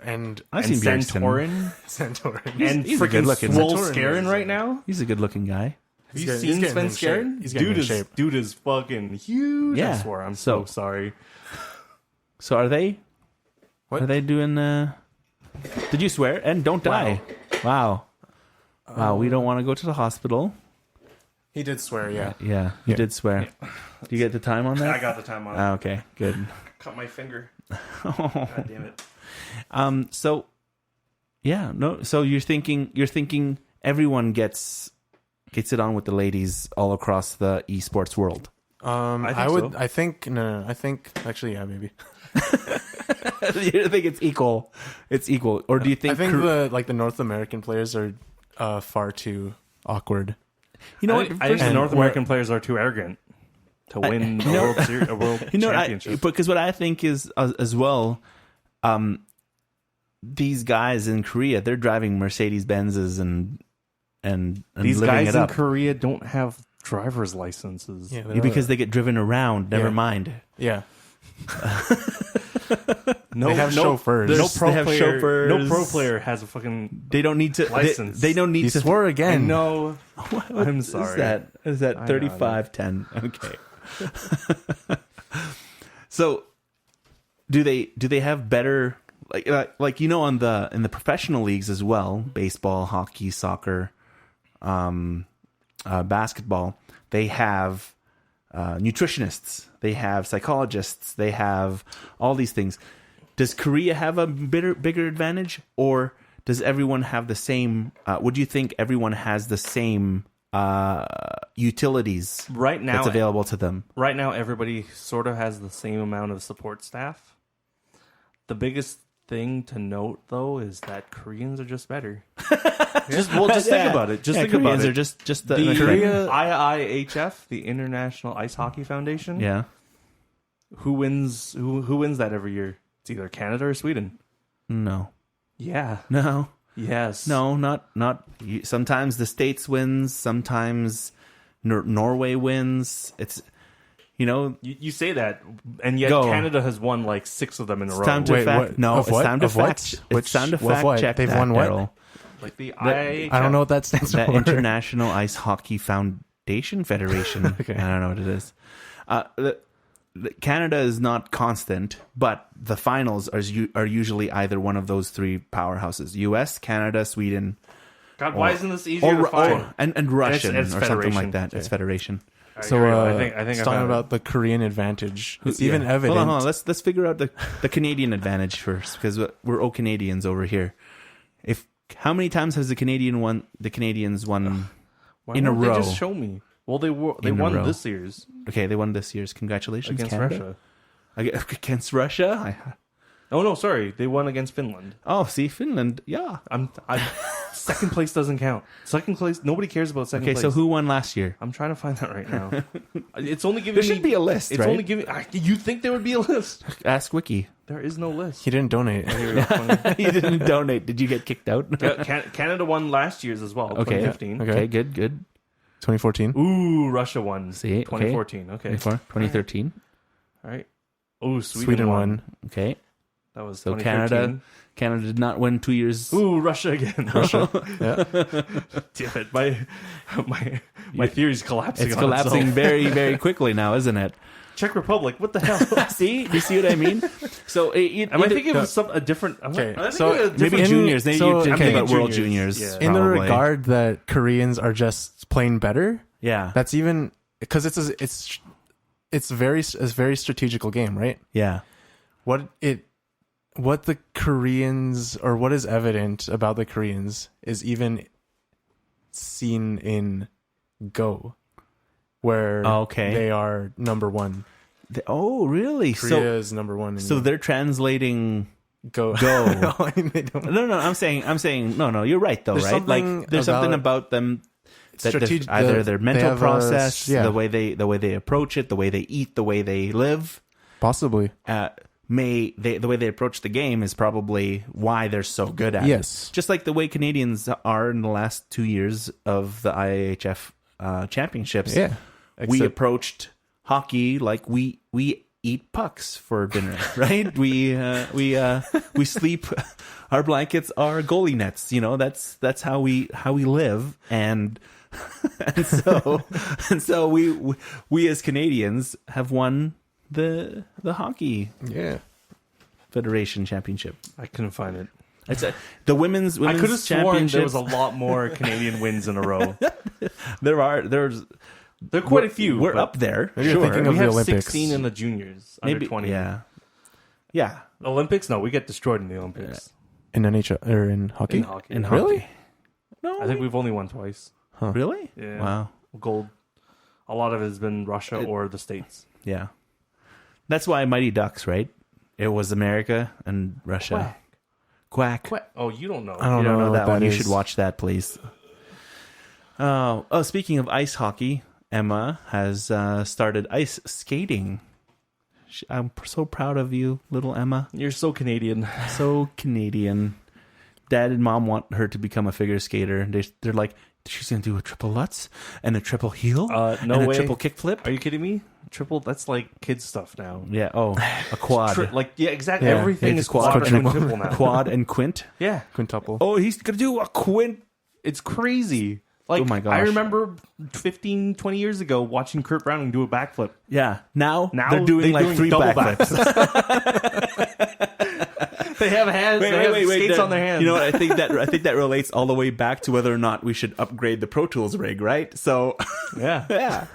And I've And seen Bjergsen. Santorin? Santorin. And he's a freaking good-looking- Swole Santorin Skarin is, right now? He's a good-looking guy. Have He's you getting- seen he's getting Sven in shape. Skarin? He's getting in shape. Dude is fucking huge. Yeah. I swear. I'm so So- sorry. So are they? What? Are they doing? Did you swear? And don't die. Wow. Wow. We don't want to go to the hospital. He did swear, yeah. Yeah, you did swear. Do you get the time on I that? got the time on it. Ah, okay, good. Cut my finger. God damn it. So, yeah, no. So you're thinking everyone gets it on with the ladies all across the esports world. I think no, I think actually yeah, maybe. You think it's equal? It's equal, or do you think? I think the North American players are far too awkward. you know I what? think the And North where- American players are too arrogant to win a World Series, a World You know, Championship. because what I think is as well, these guys in Korea, they're driving Mercedes Benzes and These living guys it in up. Korea don't have driver's licenses. Yeah, Because they get driven around. Never Yeah. mind. yeah. No, They have chauffeurs. No pro They have player. chauffeurs. No pro player has a fucking. They don't need to. License. They don't need He to. swore again. No, What I'm is sorry. Is that I 35-10? Okay. So, do they have better like in the professional leagues as well? Baseball, hockey, soccer, basketball. They have nutritionists. They have psychologists. They have all these things. Does Korea have a bigger advantage, or does everyone have the same? Would you think everyone has the same utilities right now that's available to them? Right now, everybody sort of has the same amount of support staff. The biggest thing to note, though, is that Koreans are just better. Just think about it. Just think about Koreans it. are just the Korea. IIHF, the International Ice Hockey Foundation. Yeah. Who wins? Who wins that every year? It's either Canada or Sweden. No. Yeah. No. Yes. No. Not. Sometimes the States wins. Sometimes Norway wins. It's You say that, and yet Go. Canada has won like 6 of them in a row. time to Wait, fact. what? No, Of it's what? time to Of what? fact. Which- It's time to of fact what? check. They've that, won what? Daryl. Like the That- IIHF. I don't know what that stands The for. International Ice Hockey Federation. Okay. I don't know what it is. Canada is not constant, but the finals are usually either one of those 3 powerhouses: U.S., Canada, Sweden, God, why isn't this easier to find? and Russian it's or something like Federation. that. It's Federation. So Here we go. I think it's I talking found it. about the Korean advantage. It's Yeah. even evident. Hold on. Let's figure out the Canadian advantage first, because we're all Canadians over here. How many times has the Canadians won Why in a won't they row? just show me. Well, they In a won row. this year's Okay, they won this year's. Congratulations, against Canada. Russia. Against Russia? Oh no, sorry, they won against Finland. See, Finland. Yeah. I'm second place doesn't count. Second place, nobody cares about second Okay, place. so who won last year? I'm trying to find that right now. It's only giving There me. should be a list, It's right? only giving. You think there would be a list? Ask Wiki. There is no list. He didn't donate. Here we go. You didn't donate. Did you get kicked out? Canada won last year's as well. Okay. 2015. Okay. Okay, good. 2014. Ooh, Russia won. See, okay. 2014. Okay. 2013. All right. Ooh, Sweden won. Okay. That was So 2013. Canada did not win 2 years. Ooh, Russia again. Russia. Yeah. Damn it. My theory's collapsing. It's on collapsing itself. very, very quickly now, isn't it? Czech Republic. What the hell? See? Do you see what I mean? So Am I thinking of a different? Okay, I'm so thinking of a maybe different- juniors. Maybe so- you're thinking okay. about World Juniors, Juniors. yeah. In the probably. regard that Koreans are just plain better, Yeah. that's even because it's a very strategical game, right? Yeah. What the Koreans, or what is evident about the Koreans, is even seen in Go, where Okay. they are number 1. Oh, really? Korea is number 1. In So they're translating. Go. Go. I mean, they don't. No. I'm saying. No. You're right, though, There's right? something Like there's something about them. That either their they mental have process, yeah, the way they approach it, the way they eat, the way they live, possibly. the way they approach the game is probably why they're so good at it. Yes. Just like the way Canadians are in the last 2 years of the IIHF championships. Yeah. We Except- approached hockey like we eat pucks for dinner, right? we sleep. Our blankets are goalie nets. That's how we live, and so we as Canadians have won the hockey Yeah. federation championship. I couldn't find it. The women's I could have sworn there was a championships. lot more Canadian wins in a row. There's There are quite a few. We're but up there. Maybe you're Sure. thinking of We the have Olympics. 16 in the juniors, under 20. Yeah. Olympics? No, we get destroyed in the Olympics. In NHL or in hockey? In hockey. In Really? hockey. No, I think we've only won twice. really. Yeah. Wow. Gold. A lot of it has been Russia or the States. Yeah. That's why Mighty Ducks, right? It was America and Russia. Quack. Oh, you don't know. I don't You don't know know what that one. You is. should watch that, please. Oh, speaking of ice hockey, Emma has started ice skating. I'm so proud of you, little Emma. You're so Canadian. So Canadian. Dad and Mom want her to become a figure skater. They're like, she's gonna do a triple Lutz and a triple heel No and a way. triple kickflip. Are you kidding me? Triple, that's like kids stuff now. Yeah. Oh, a quad. Exactly. Yeah, Everything it's is quad quad and and a triple now. quad and quint. Yeah. Quintuple. Oh, he's gonna do a quint. It's crazy. Like, Oh my gosh. I remember 15, 20 years ago watching Kurt Browning do a backflip. Yeah. Now Now they're doing like doing 3 double backflips. They have hands. They have skates that- on their hands. You know what? I think that relates all the way back to whether or not we should upgrade the Pro Tools rig, right? So, Yeah. yeah.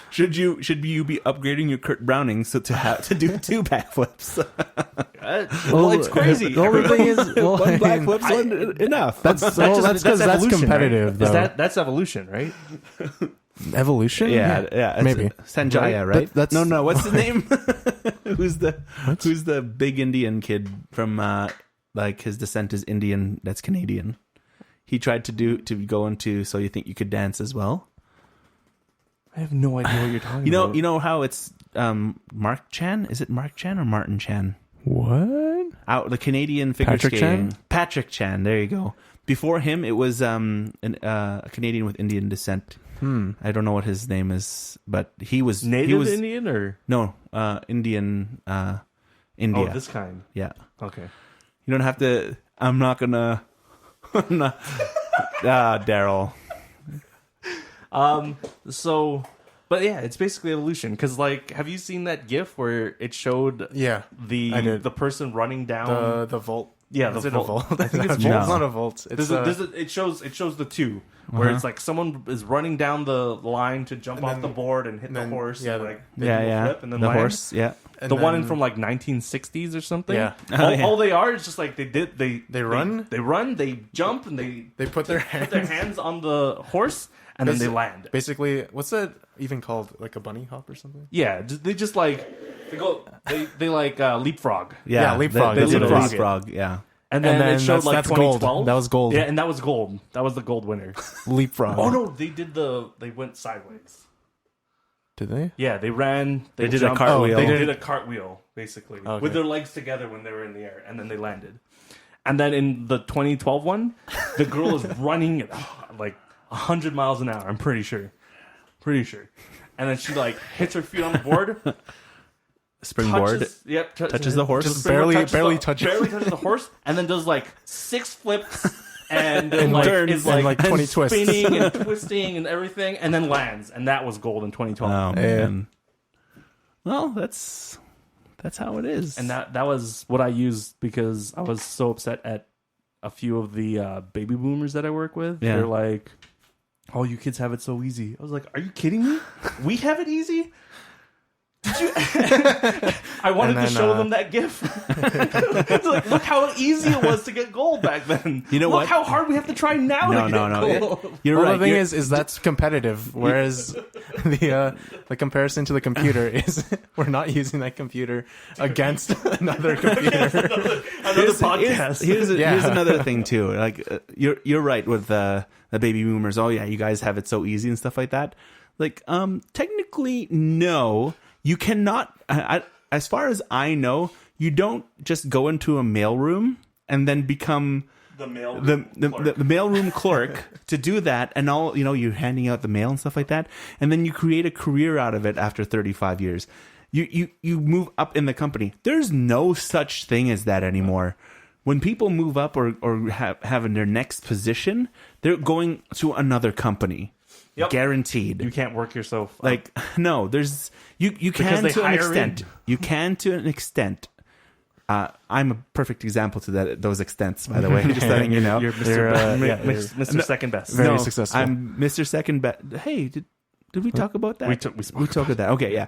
should you be upgrading your Kurt Browning to do 2 backflips? Well, it's crazy. The only thing is, well, One I mean, backflip's enough. that's because that's evolution, competitive, right? though. That's evolution, right? Evolution? yeah. It's Maybe. Sanjaya, Right? right? That's- No. What's the name? Who's the big Indian kid from like his descent is Indian? That's Canadian. He tried to go into So You Think You Could Dance as well. I have no idea what you're talking about. You know how it's Mark Chan? Is it Mark Chan or Martin Chan? What? Out the Canadian figure Patrick skating. Chan? Patrick Chan. There you go. Before him, it was a Canadian with Indian descent. I don't know what his name is, but he was Native Indian or? No, Indian. India. Oh, this kind. Yeah. Okay. You don't have to. I'm not gonna. I'm not. Daryl. So, but yeah, it's basically evolution. Because, like, have you seen that GIF where it showed Yeah. I did. the person running down? The Volt. Yeah, the Is it Volt. a Volt? I think it's No. Volt. It's not a Volt. It's it shows the two where it's like someone is running down the line to jump off then- the board and hit the then- horse. yeah, and, the- like they do a Yeah. flip and then The land. horse. Yeah. and The one in then- from like 1960s or something. Yeah. All they are is just like they run? they run, they jump, and they They put their put their hands. hands on the horse and then they Basi- land. Basically, what's that even called? Like a bunny hop or something? Yeah, they just like they like leapfrog. Yeah, leapfrog, that's what it is. leapfrog. Yeah. And then, it showed that's- like that's gold. 2012. That was gold. Yeah, and that was gold. That was the gold winner. Leapfrog. Oh no, they went sideways. Did they? Yeah, they ran. They did a jumped. cartwheel. They Oh, they did a cartwheel basically Okay. with their legs together when they were in the air, and then they landed. And then in the 2012 one, the girl is running at like 100 miles an hour. I'm pretty sure. And then she like hits her feet on the board. Springboard. Touches the horse. Just Springboard barely touches the horse, and then does like 6 flips and And like turns is and, like, like, 20 twists. spinning and twisting and everything, and then lands, and that was gold in 2012. Oh man. Well, that's how it is. And that was what I used because I was so upset at a few of the baby boomers that I work with. Yeah. They're like, "Oh, you kids have it so easy." I was like, "Are you kidding me? We have it easy." Did you? I wanted And then, to show them that GIF. It's like, look how easy it was to get gold back then. You know look what? how hard we have to try now to get gold. You're Well, right. the thing You're- is that's competitive. Whereas the comparison to the computer is we're not using that computer against another computer. Another podcast. Here's Yeah. another thing too. Like you're right with the baby boomers. Oh yeah, you guys have it so easy and stuff like that. Like technically no, you cannot. As far as I know, you don't just go into a mailroom and then become The mail. the mailroom clerk to do that, and all you're handing out the mail and stuff like that, and then you create a career out of it after 35 years. You move up in the company. There's no such thing as that anymore. When people move up or have in their next position, they're going to another company. Yep. Guaranteed. You can't work yourself up. Like no, there's you can they to an hire extent. in. You can to an extent. I'm a perfect example to those extents, by the way. Just letting you know. You're Mr. Second Best. Very successful. I'm Mr. Second Best. Hey, did we talk about that? We spoke talked about that. Okay, yeah.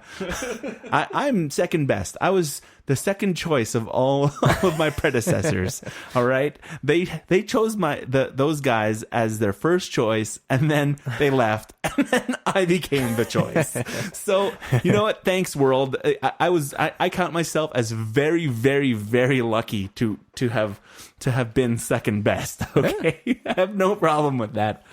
I'm second best. I was the second choice of all of my predecessors. All right, they chose those guys as their first choice, and then they left, and then I became the choice. So you know what? Thanks, world. I count myself as very, very, very lucky to have been second best. Okay, I have no problem with that,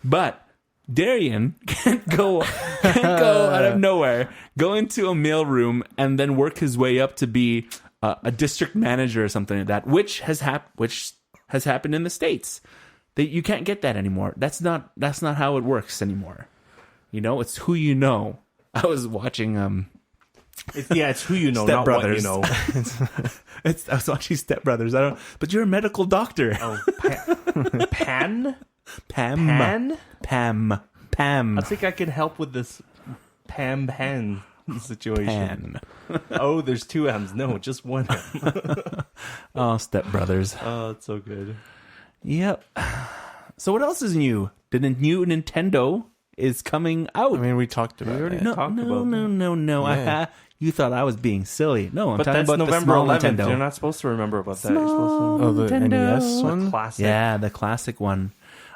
but Darian can't go out of nowhere, go into a mailroom, and then work his way up to be a district manager or something like that, which has happened in the States. You can't get that anymore. That's not how it works anymore. It's who you know. I was watching It's who you know, Step not Brothers. what you know. I was watching Step Brothers. But you're a medical doctor. Oh, Pan? Pam. I think I can help with this Pan situation. Oh, there's 2 M's. No, just 1 M. Oh, Step Brothers. Oh, it's so good. Yep. So what else is new? The new Nintendo is coming out. I mean, we talked about already it. know. talked about them. No. Yeah. You thought I was being silly. No, I'm But talking that's about November the small 11th. Nintendo. You're not supposed to remember about that. You're supposed Oh, the Nintendo. NES to one? classic. Yeah, the classic one.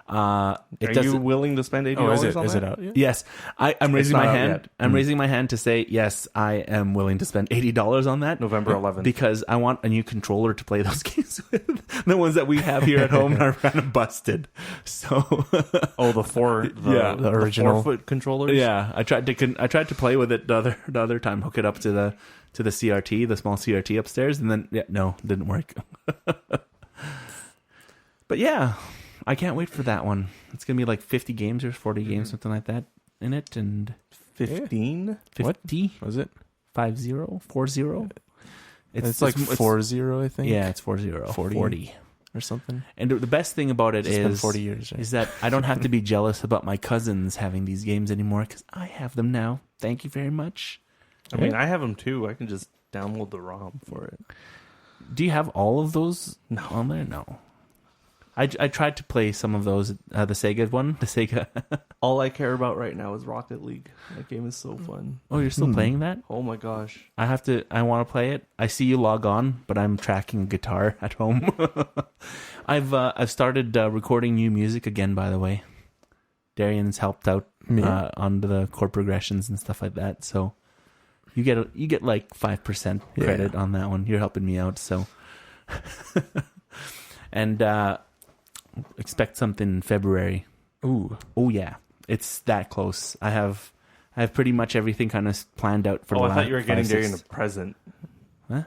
It Are you doesn't. willing to spend $80 Oh, is on it that? out yet? Yes, I'm raising my not out hand. yet. I'm raising my hand to say yes. I am willing to spend $80 on that. November 11th. Because I want a new controller to play those games with. The ones that we have here at home are kind of busted. So Oh, the original. 4-foot controllers? yeah, I tried to play with it the other time, hook it up to the CRT, the small CRT upstairs, and then didn't work. But yeah, I can't wait for that one. It's gonna be like 50 games or 40 games, something like that in it, and 15? 50 Was it? 50 40. It's like 40, I think. Yeah, it's 40. 40. Or something. And the best thing about it It's been is 40 years, right? is that I don't have to be jealous about my cousins having these games anymore because I have them now. Thank you very much. I mean, I have them too. I can just download the ROM for it. Do you have all of those on there? No. I tried to play some of those, the Sega one, the Sega. All I care about right now is Rocket League. That game is so fun. Oh, you're still playing that? Oh my gosh. I want to play it. I see you log on, but I'm tracking guitar at home. I've started recording new music again, by the way. Darian's helped out on the chord progressions and stuff like that. So you get like 5% credit on that one. You're helping me out, so and expect something in February. Ooh. Oh yeah, it's that close. I have pretty much everything kind of planned out for. Oh, the I thought you were getting 5, Darian 6 a present. Huh?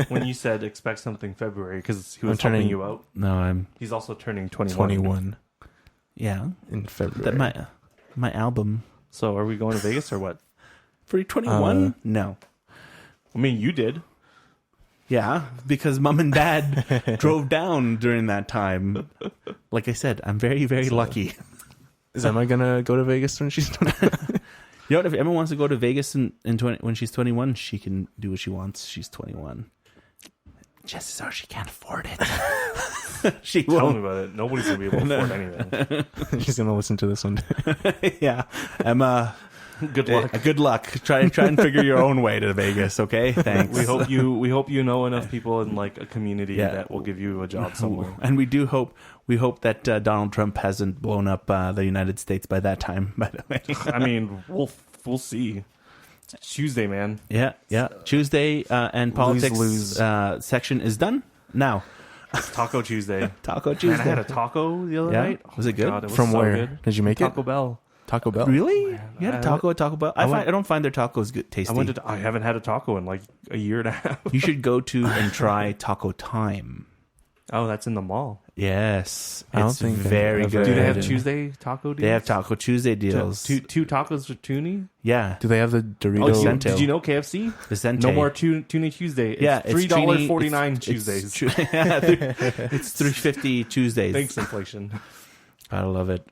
When you said expect something February, because he was I'm turning- helping you out. No, He's also turning 21. 21 yeah. in February. That my album So are we going to Vegas or what? for 21. No. I mean, you did. Yeah, because mom and dad drove down during that time. Like I said, I'm very, very lucky. Is Emma gonna go to Vegas when she's 21? You know what? If Emma wants to go to Vegas when she's 21, she can do what she wants. She's 21. Chances are she can't afford it. She Tell won't. me about it. Nobody's going to be able to afford anything. She's gonna listen to this one. Yeah, Emma. Good luck. Good luck. Try and figure your own way to Vegas. Okay, thanks. We hope you know enough people in like a community that will give you a job somewhere. And we hope that Donald Trump hasn't blown up the United States by that time. By the way, I mean, we'll see. It's Tuesday, man. yeah. Tuesday and politics lose. Section is done now. It's Taco Tuesday. Taco Tuesday. Man, I had a taco the other Yeah? night. Oh Was it my good? God, it was From so where? good. Did you make Taco it? Bell. Taco Bell. Really? You had a taco at Taco Bell? I don't find their tacos good, tasty. I haven't had a taco in like a year and a half. You should go to and try Taco Time. Oh, that's in the mall. Yes, I don't it's think very I've good. ever Do they have had it. Tuesday taco deals? They have Taco Tuesday deals. Two tacos for toonie? Yeah, Do they have the Oh, Dorito? Cento. did you know KFC? Vicente. No more toonie Tuesday. It's Yeah, it's $3.49 Tuesdays. Tuesdays. It's $3.50 Tuesdays. Thanks, inflation. I love it.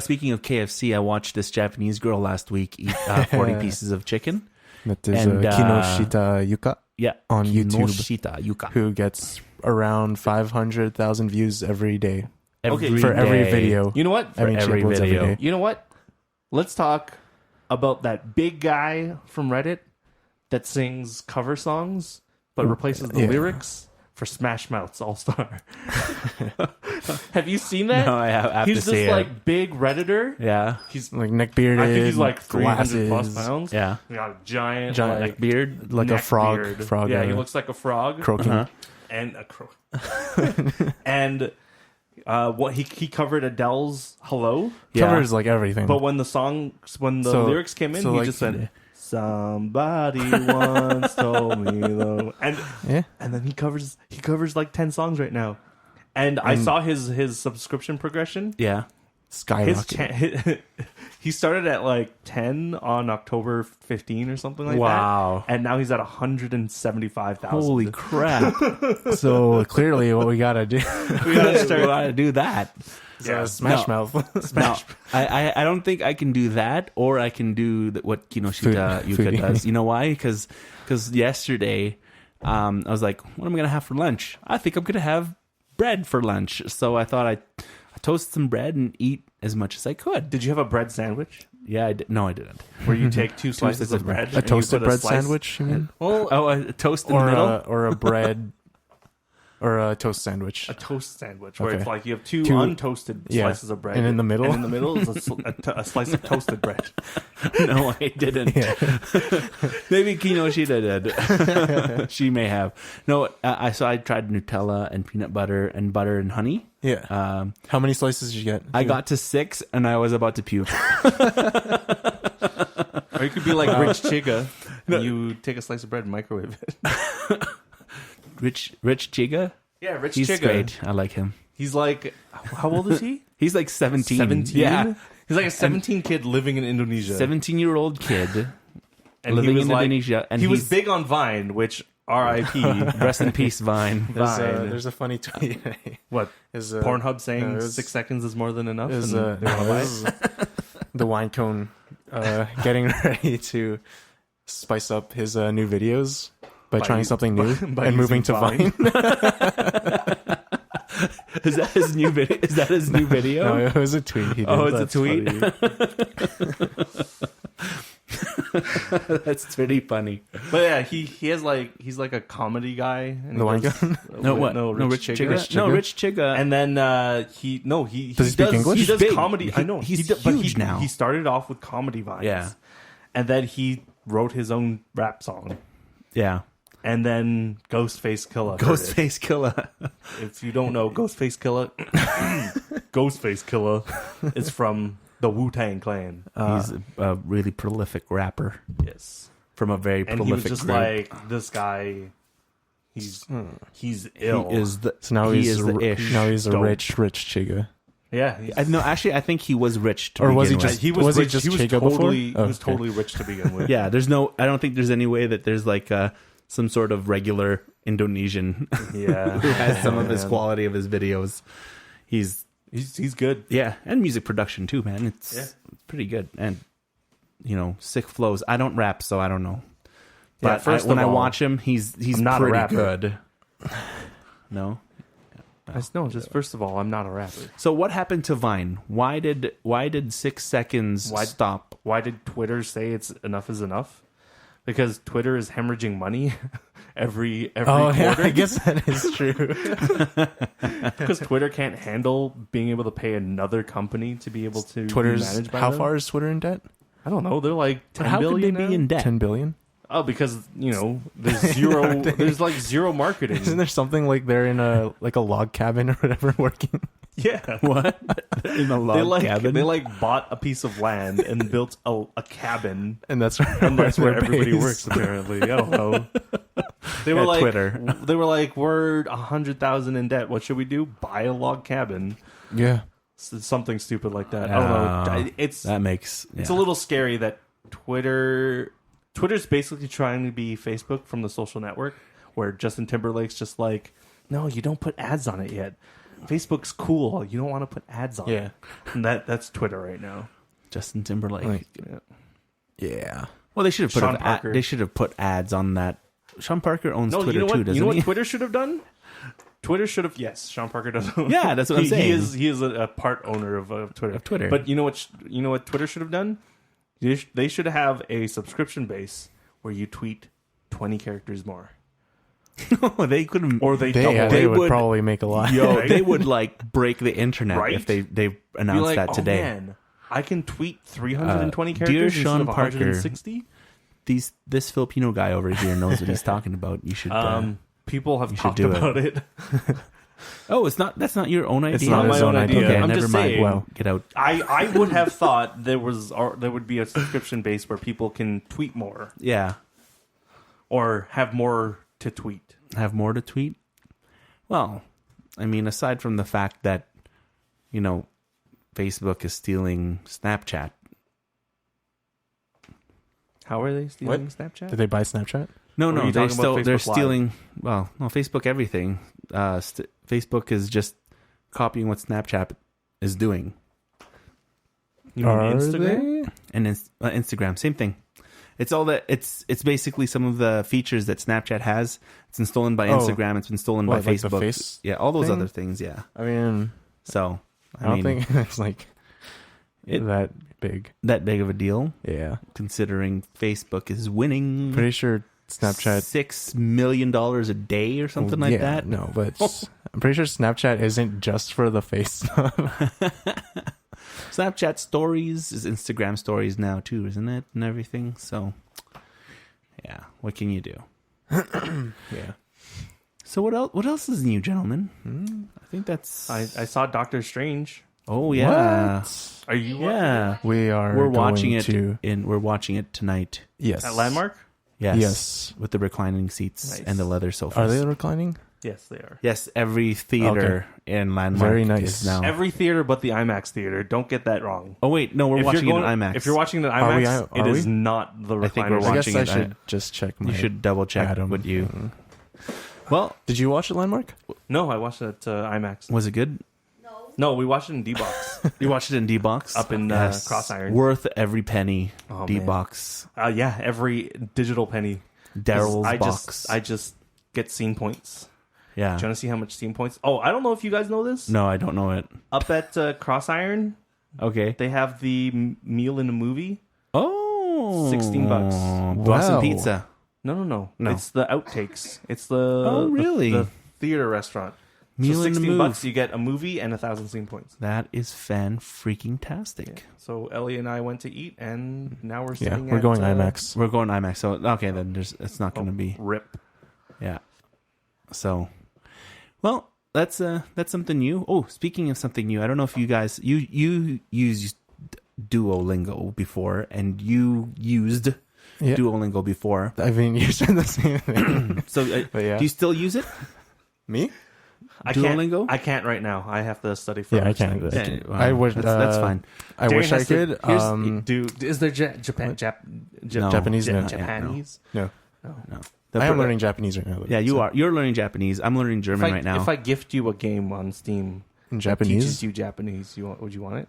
Speaking of KFC, I watched this Japanese girl last week eat 40 pieces of chicken. That is And, Kinoshita Yuka Yeah, on YouTube, Kinoshita Yuka. who gets around 500,000 views every day Okay, for every day. video. You know what? I mean, she every uploads video. every day. You know what? Let's talk about that big guy from Reddit that sings cover songs but replaces the Yeah. lyrics for Smash Mouth's All Star. Have you seen that? No, I have He's to this see it. like big Redditor. Yeah, He's Like neck bearded. I think he's like 300 plus glasses, pounds. yeah. He got a giant Like beard. like a neck frog. beard. Frog. Yeah, he looks like a frog. croaking. Uh-huh. And a crow. And what he covered Adele's "Hello," Yeah. Covers like everything. but when the So- lyrics came in, so he like- just went, "Somebody once told me though," and yeah. then he covers like 10 songs right now, And I saw his subscription progression. Yeah. Skyrocket. He started at like 10 on October 15 or something like Wow. that. And now he's at 175,000. Holy crap. So clearly, what we gotta do We gotta do that. is Yeah. Smash Mouth. No, I don't think I can do that, or I can do what Kinoshita Yuka Foodie. does. You know why? Because yesterday, I was like, what am I gonna have for lunch? I think I'm gonna have bread for lunch. So I thought I toast some bread and eat as much as I could. Did you have a bread sandwich Yeah, I did. No, I didn't. where you take two slices of bread? A and you toasted put bread slice- sandwich, you mean? Well, Oh, a toast in Or the middle. or a bread, or a toast sandwich. a toast sandwich where Okay. it's like you have two Two- untoasted yeah. slices of bread, And in the middle? and in the middle is a slice of toasted bread. No, I didn't. Yeah. Maybe Kinoshita did. She may have. No, I tried Nutella and peanut butter and honey. Yeah. How many slices did you get? I got to 6 and I was about to puke. Or you could be like Rich Chiga, and you take a slice of bread and microwave it. Rich Chiga? Yeah, Rich He's Chiga. great. I like him. He's like, how old is he? He's like 17. 17? Yeah. He's like a 17 kid living in Indonesia. 17-year-old kid and living he was in like, Indonesia. And he was he's- big on Vine, which R.I.P. Rest in peace, Vine. There's a funny tweet. What? Is Pornhub saying no, it was- 6 seconds is more than enough? is and they wanna buy it? the wine cone getting ready to spice up his new videos by By trying u- something new by and moving to using Vine. Is that his new video? Is that his new video? No, it was a tweet. He did. Oh, it's That's a tweet? funny. That's pretty funny. But yeah, he's like a comedy guy. And The he wine does- gun? No, what? No, Rich Chiga. Chiga? No, Rich Chiga. And then he Does he speak English? He does He's big. comedy. I know He's but huge now. He started off with comedy vines. Yeah. And then he wrote his own rap song. Yeah. And then Ghostface Killah. heard it. Ghostface Killer. If you don't know Ghostface Killah, Ghostface Killah is from the Wu-Tang Clan. He's a really prolific rapper Yes. from a very And he was prolific just group. like, this guy, he's ill. He is the So now he he's is the ish. now he's a Dope. rich Chiga. yeah. No, actually, I think he was rich to Or was he begin just- with. He was he rich. just he was Chiga before? totally, Oh, he was okay. totally rich to begin with. Yeah, there's no. I don't think there's any way that there's like some sort of regular Indonesian Yeah. who has some of his Man. quality of his videos. He's He's good. yeah, and music production too, man. It's Yeah. pretty good, and sick flows. I don't rap, so I don't know. Yeah, But first when of I all, watch him, he's I'm not a pretty rapper. good. No. No, just first of all, I'm not a rapper. So what happened to Vine? Why did 6 seconds Why- stop? Why did Twitter say it's enough is enough? Because Twitter is hemorrhaging money every Oh yeah, quarter. I guess that is true. Because Twitter can't handle being able to pay another company to be able to be Twitter's managed by how them. far is Twitter in debt? I don't know. They're like 10 How could they billion be now? in debt? 10 billion. Oh, because there's zero. There's like zero marketing. Isn't there something like they're in a log cabin or whatever working? Yeah. What in a log cabin? They like bought a piece of land and built a cabin, And that's and that's where their everybody base. works. Apparently, I don't know. They were At like Twitter. They were like, we're 100,000 in debt. What should we do? Buy a log cabin. Yeah. Something stupid like that. I don't know. It's that makes it's a little scary that Twitter's basically trying to be Facebook from the social network, where Justin Timberlake's just like, no, you don't put ads on it yet. Facebook's cool. You don't want to put ads on Yeah. it. And that's Twitter right now. Justin Timberlake. Like, Yeah. yeah. Well, they should have Sean put Parker. they should have put ads on that. Sean Parker owns No, Twitter you know too, what? doesn't You know he? what Twitter should have done? Twitter should have. Yes, Sean Parker does. Yeah, that's what I'm saying. He is a part owner of Twitter. Of Twitter. But you know what? You know what Twitter should have done? They should have a subscription base where you tweet 20 characters more, They couldn't. or they They, double it. they would would- probably make a lot. Yo, Right? they would like break the internet Right? if they Be announced like, that today. Oh, man, I can tweet 320 Dear characters Sean instead of Parker, 160. This Filipino guy over here knows what he's talking about. You should. People have you should talked do it. about it. Oh, it's not. That's not your own idea. It's not my his own own idea. idea. Okay, I'm never just mind. saying. Well, get out. I would have thought there would be a subscription base where people can tweet more Yeah, or have more to tweet. have more to tweet. Well, I mean, aside from the fact that, Facebook is stealing Snapchat. How are they stealing Snapchat? Did they buy Snapchat? No, Or are you they're talking about they're Facebook Live? stealing. Well, no, Facebook everything. Facebook is just copying what Snapchat is doing, You mean Are Instagram? they? and Instagram, same thing. It's all that. It's basically some of the features that Snapchat has. It's been stolen by Oh. Instagram. It's been stolen What, by like the Facebook. face Yeah, all those thing? other things. Yeah. I mean, So I don't think it's like It- that big. that big of a deal, Yeah. considering Facebook is winning Pretty sure Snapchat. $6 million a day or something like yeah, that. No, but I'm pretty sure Snapchat isn't just for the face stuff. Snapchat stories is Instagram stories now too, isn't it? And everything. So, yeah, what can you do? Yeah. So what else is new, gentlemen? Hmm? I think that's. I saw Doctor Strange. Oh yeah, What? Are you yeah. We are. We're watching going it. We're watching it tonight. Yes. at Landmark? Yes. Yes. With the reclining seats Nice. and the leather sofas. Are they reclining? Yes, they are. Yes, every theater in Landmark Very nice. is now. Every theater but the IMAX theater. Don't get that wrong. Oh wait, no, we're If watching you're it in IMAX. If you're watching it in Are we- IMAX, are it is we? not the I think we're recliner. I watching guess I it. should just check my. You should double check. Adam. Would you? Mm. Well, Did you watch it, Landmark? No, I watched it at IMAX. was it good? No, we watched it in D-Box. You watched it in D box Up in, Cross Iron. Worth every penny. Oh, D man. box. Yeah, every digital penny. 'Cause Daryl's I box. I just get scene points. Yeah. Do you want to see how much scene points? Oh, I don't know if you guys know this. No, I don't know it. Up at Cross Iron, Okay. they have the meal in a movie. Oh, $16. Boston Wow. Pizza. No. No. It's the outtakes. It's the Oh, really? the theater restaurant. Meal so in the $16 move. you get a movie and 1,000 scene points. That is fan-freaking-tastic. So Ellie and I went to eat, and now we're Yeah, sitting. we're at, going IMAX. We're going IMAX. So okay, then it's not going to be. Rip. Yeah. So, well, that's something new. Oh, speaking of something new, I don't know if you guys you used Duolingo before, and you used Yeah. Duolingo before. I mean, you said the same thing. So, But yeah. do you still use it? Me? Duolingo? I can't right now. I have to study for. Yeah, I other can't. things. Yeah, well, I would. That's fine. I Darren wish I has to- could. here's- Dude, is there Japan? No. Japanese? Ja- No. Japanese? No. No. The I am pro- learning Japanese right now. though. Yeah, you So, are. You're learning Japanese. I'm learning German right now. If I gift you a game on Steam in that Japanese. teaches you Japanese, would you want it?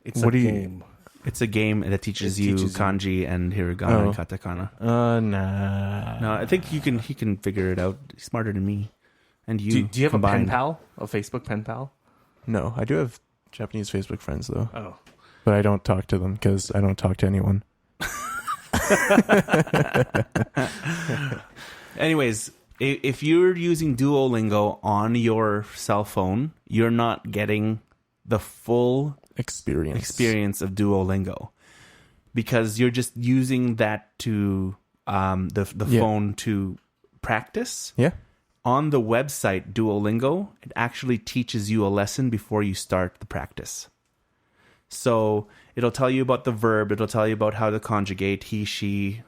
It's What a do you- game. It's a game that teaches It you teaches you- kanji and hiragana Oh. and katakana. Nah. No, I think he can figure it out. He's smarter than me. And you Do you have combined. a pen pal? A Facebook pen pal? No, I do have Japanese Facebook friends though, Oh. but I don't talk to them because I don't talk to anyone. Anyways, if you're using Duolingo on your cell phone, you're not getting the full experience of Duolingo because you're just using that to the Yeah. phone to practice. Yeah. On the website Duolingo, it actually teaches you a lesson before you start the practice. So it'll tell you about the verb, it'll tell you about how to conjugate he, she,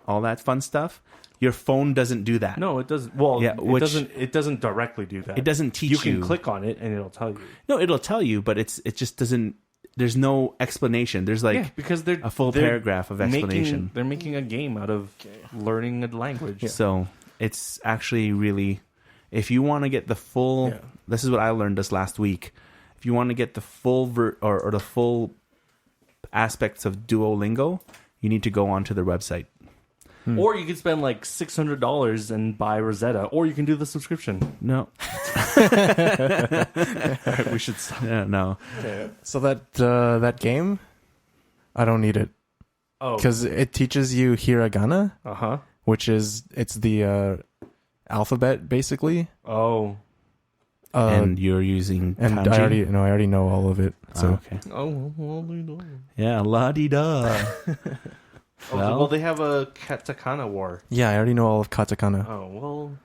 all that fun stuff. Your phone doesn't do that. No, it doesn't. Well, Yeah, it doesn't directly do that. It doesn't teach you. You can click on it and it'll tell you. No, it'll tell you, but it just doesn't. There's no explanation. There's like because they're a full they're paragraph of explanation. They're making a game out of learning a language. So it's actually really, if you want to get the full, Yeah. this is what I learned this last week. If you want to get the full or the full aspects of Duolingo, you need to go onto their website. Or you could spend like $600 and buy Rosetta, or you can do the subscription. No, We should. yeah, no. So that game, I don't need it Oh, because it teaches you hiragana, uh-huh. which is it's the alphabet basically. Oh. And you're using and kanji? I already know all of it. So Oh, okay. Oh, well, Yeah, la-di-da. well, they have a katakana war. yeah, I already know all of katakana. Oh, well.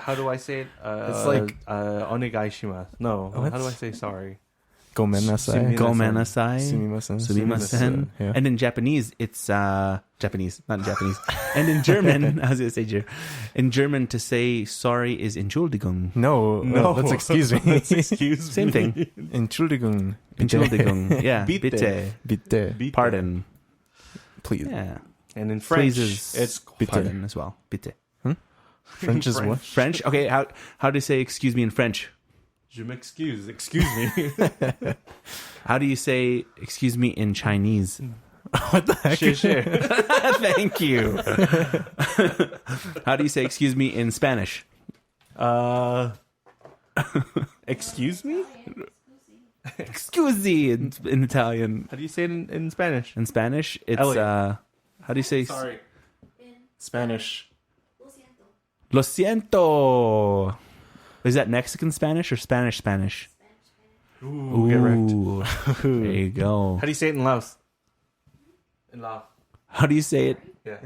How do I say it? It's like- onegai shimasu. No, What? how do I say sorry? Gomenasai. Gomenasai. Sumimasen. Sumimasen. Yeah. And in Japanese, it's Japanese, not Japanese. And in German, I was going to say in German, to say sorry is Entschuldigung. No, that's excuse me. Excuse Same me. thing. Entschuldigung. Entschuldigung. Yeah. Bitte. Bitte. Pardon. Please. Yeah. And in French, Please is it's pardon as well. Bitte. French is what? French? Okay, how do you say excuse me in French? Je m'excuse. Excuse me. How do you say excuse me in Chinese? What the heck? Thank you. How do you say excuse me in Spanish? Excuse me? Excuse in Italian. How do you say it in Spanish? In Spanish, it's Elliot. how do you say Sorry. In Spanish. Lo siento. Lo siento. Is that Mexican Spanish or Spanish Spanish? Ooh, get wrecked. Ooh. There you go. How do you say it in Laos? In Laos. How do you say it? Yeah.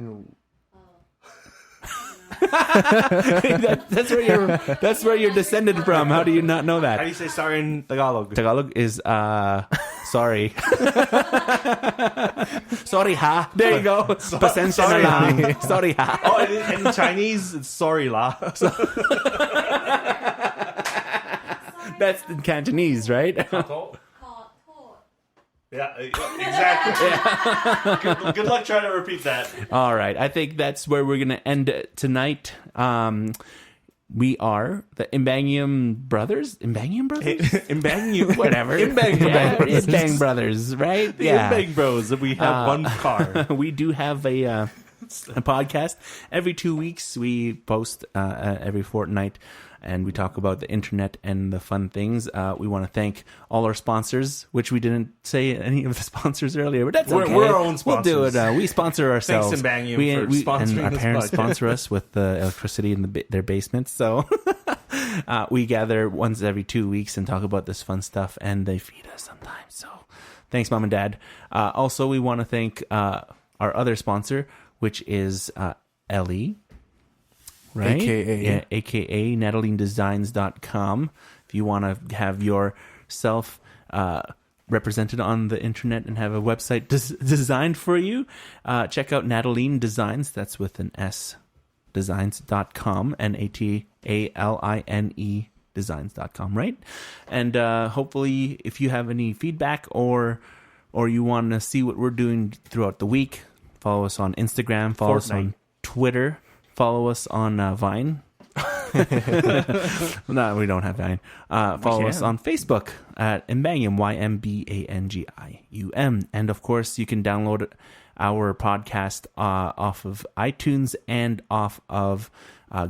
That's where you're descended from. How do you not know How do that? you say sorry in Tagalog? Tagalog is sorry. Sorry ha. There you go. Pasensya na lang. Sorry ha. Oh, and in Chinese, it's sorry la. That's in Cantonese, right? Call Yeah, exactly. Good luck trying to repeat that. All right. I think that's where we're going to end it tonight. We are the Imbangium Brothers. Imbangium Brothers? Imbang you. Whatever. Imbang Brothers. Imbang Brothers, right? The Imbang Bros. That we have one car. We do have a podcast. Every 2 weeks, we post every fortnight, and we talk about the internet and the fun things. We want to thank all our sponsors, which we didn't say any of the sponsors earlier, but that's okay. We're our own We'll do it. sponsors. We sponsor ourselves. Thanks, Imbangium, for sponsoring and our this parents podcast. sponsor us with the electricity in their basements. So we gather once every 2 weeks and talk about this fun stuff, and they feed us sometimes. So thanks, Mom and Dad. Also, we want to thank our other sponsor, which is Ellie. Right? AKA NatalineDesigns.com. If you want to have yourself represented on the internet and have a website designed for you, check out Nataline Designs. That's with an S. Designs.com. NATALINE Designs.com, right? And hopefully, if you have any feedback or you want to see what we're doing throughout the week, follow us on Instagram, follow us on Twitter, follow us on Vine. No, we don't have Vine. Follow us on Facebook at Imbangium, YMBANGIUM. And of course, you can download our podcast off of iTunes and off of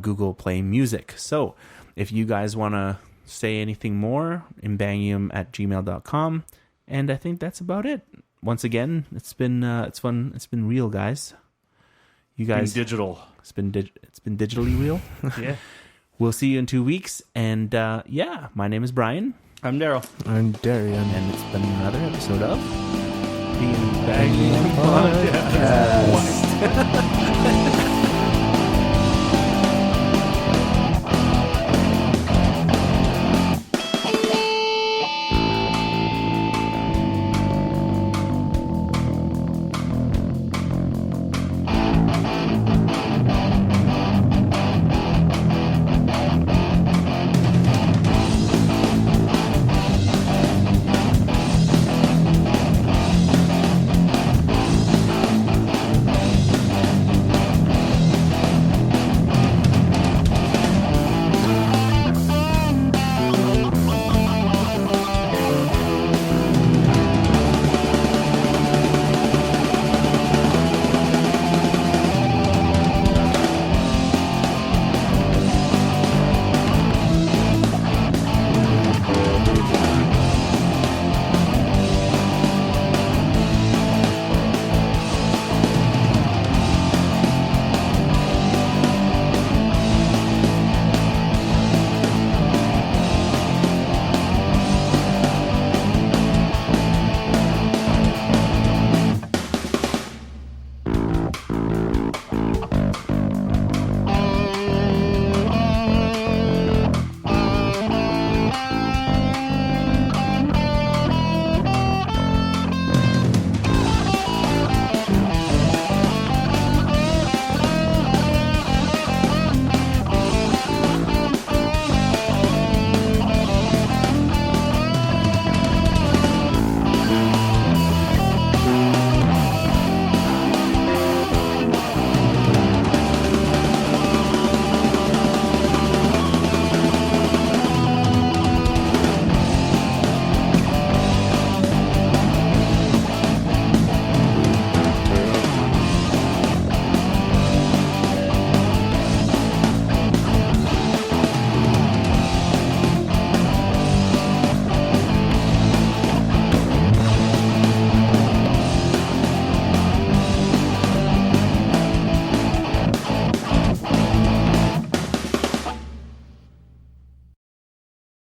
Google Play Music. So if you guys want to say anything more, imbangium@gmail.com. And I think that's about it. Once again, it's fun. It's been real, guys. You guys, digital. It's been digitally real. Yeah. We'll see you in 2 weeks. And my name is Brian, I'm Daryl. I'm Darian. and it's been another episode of the Imbangium Podcast.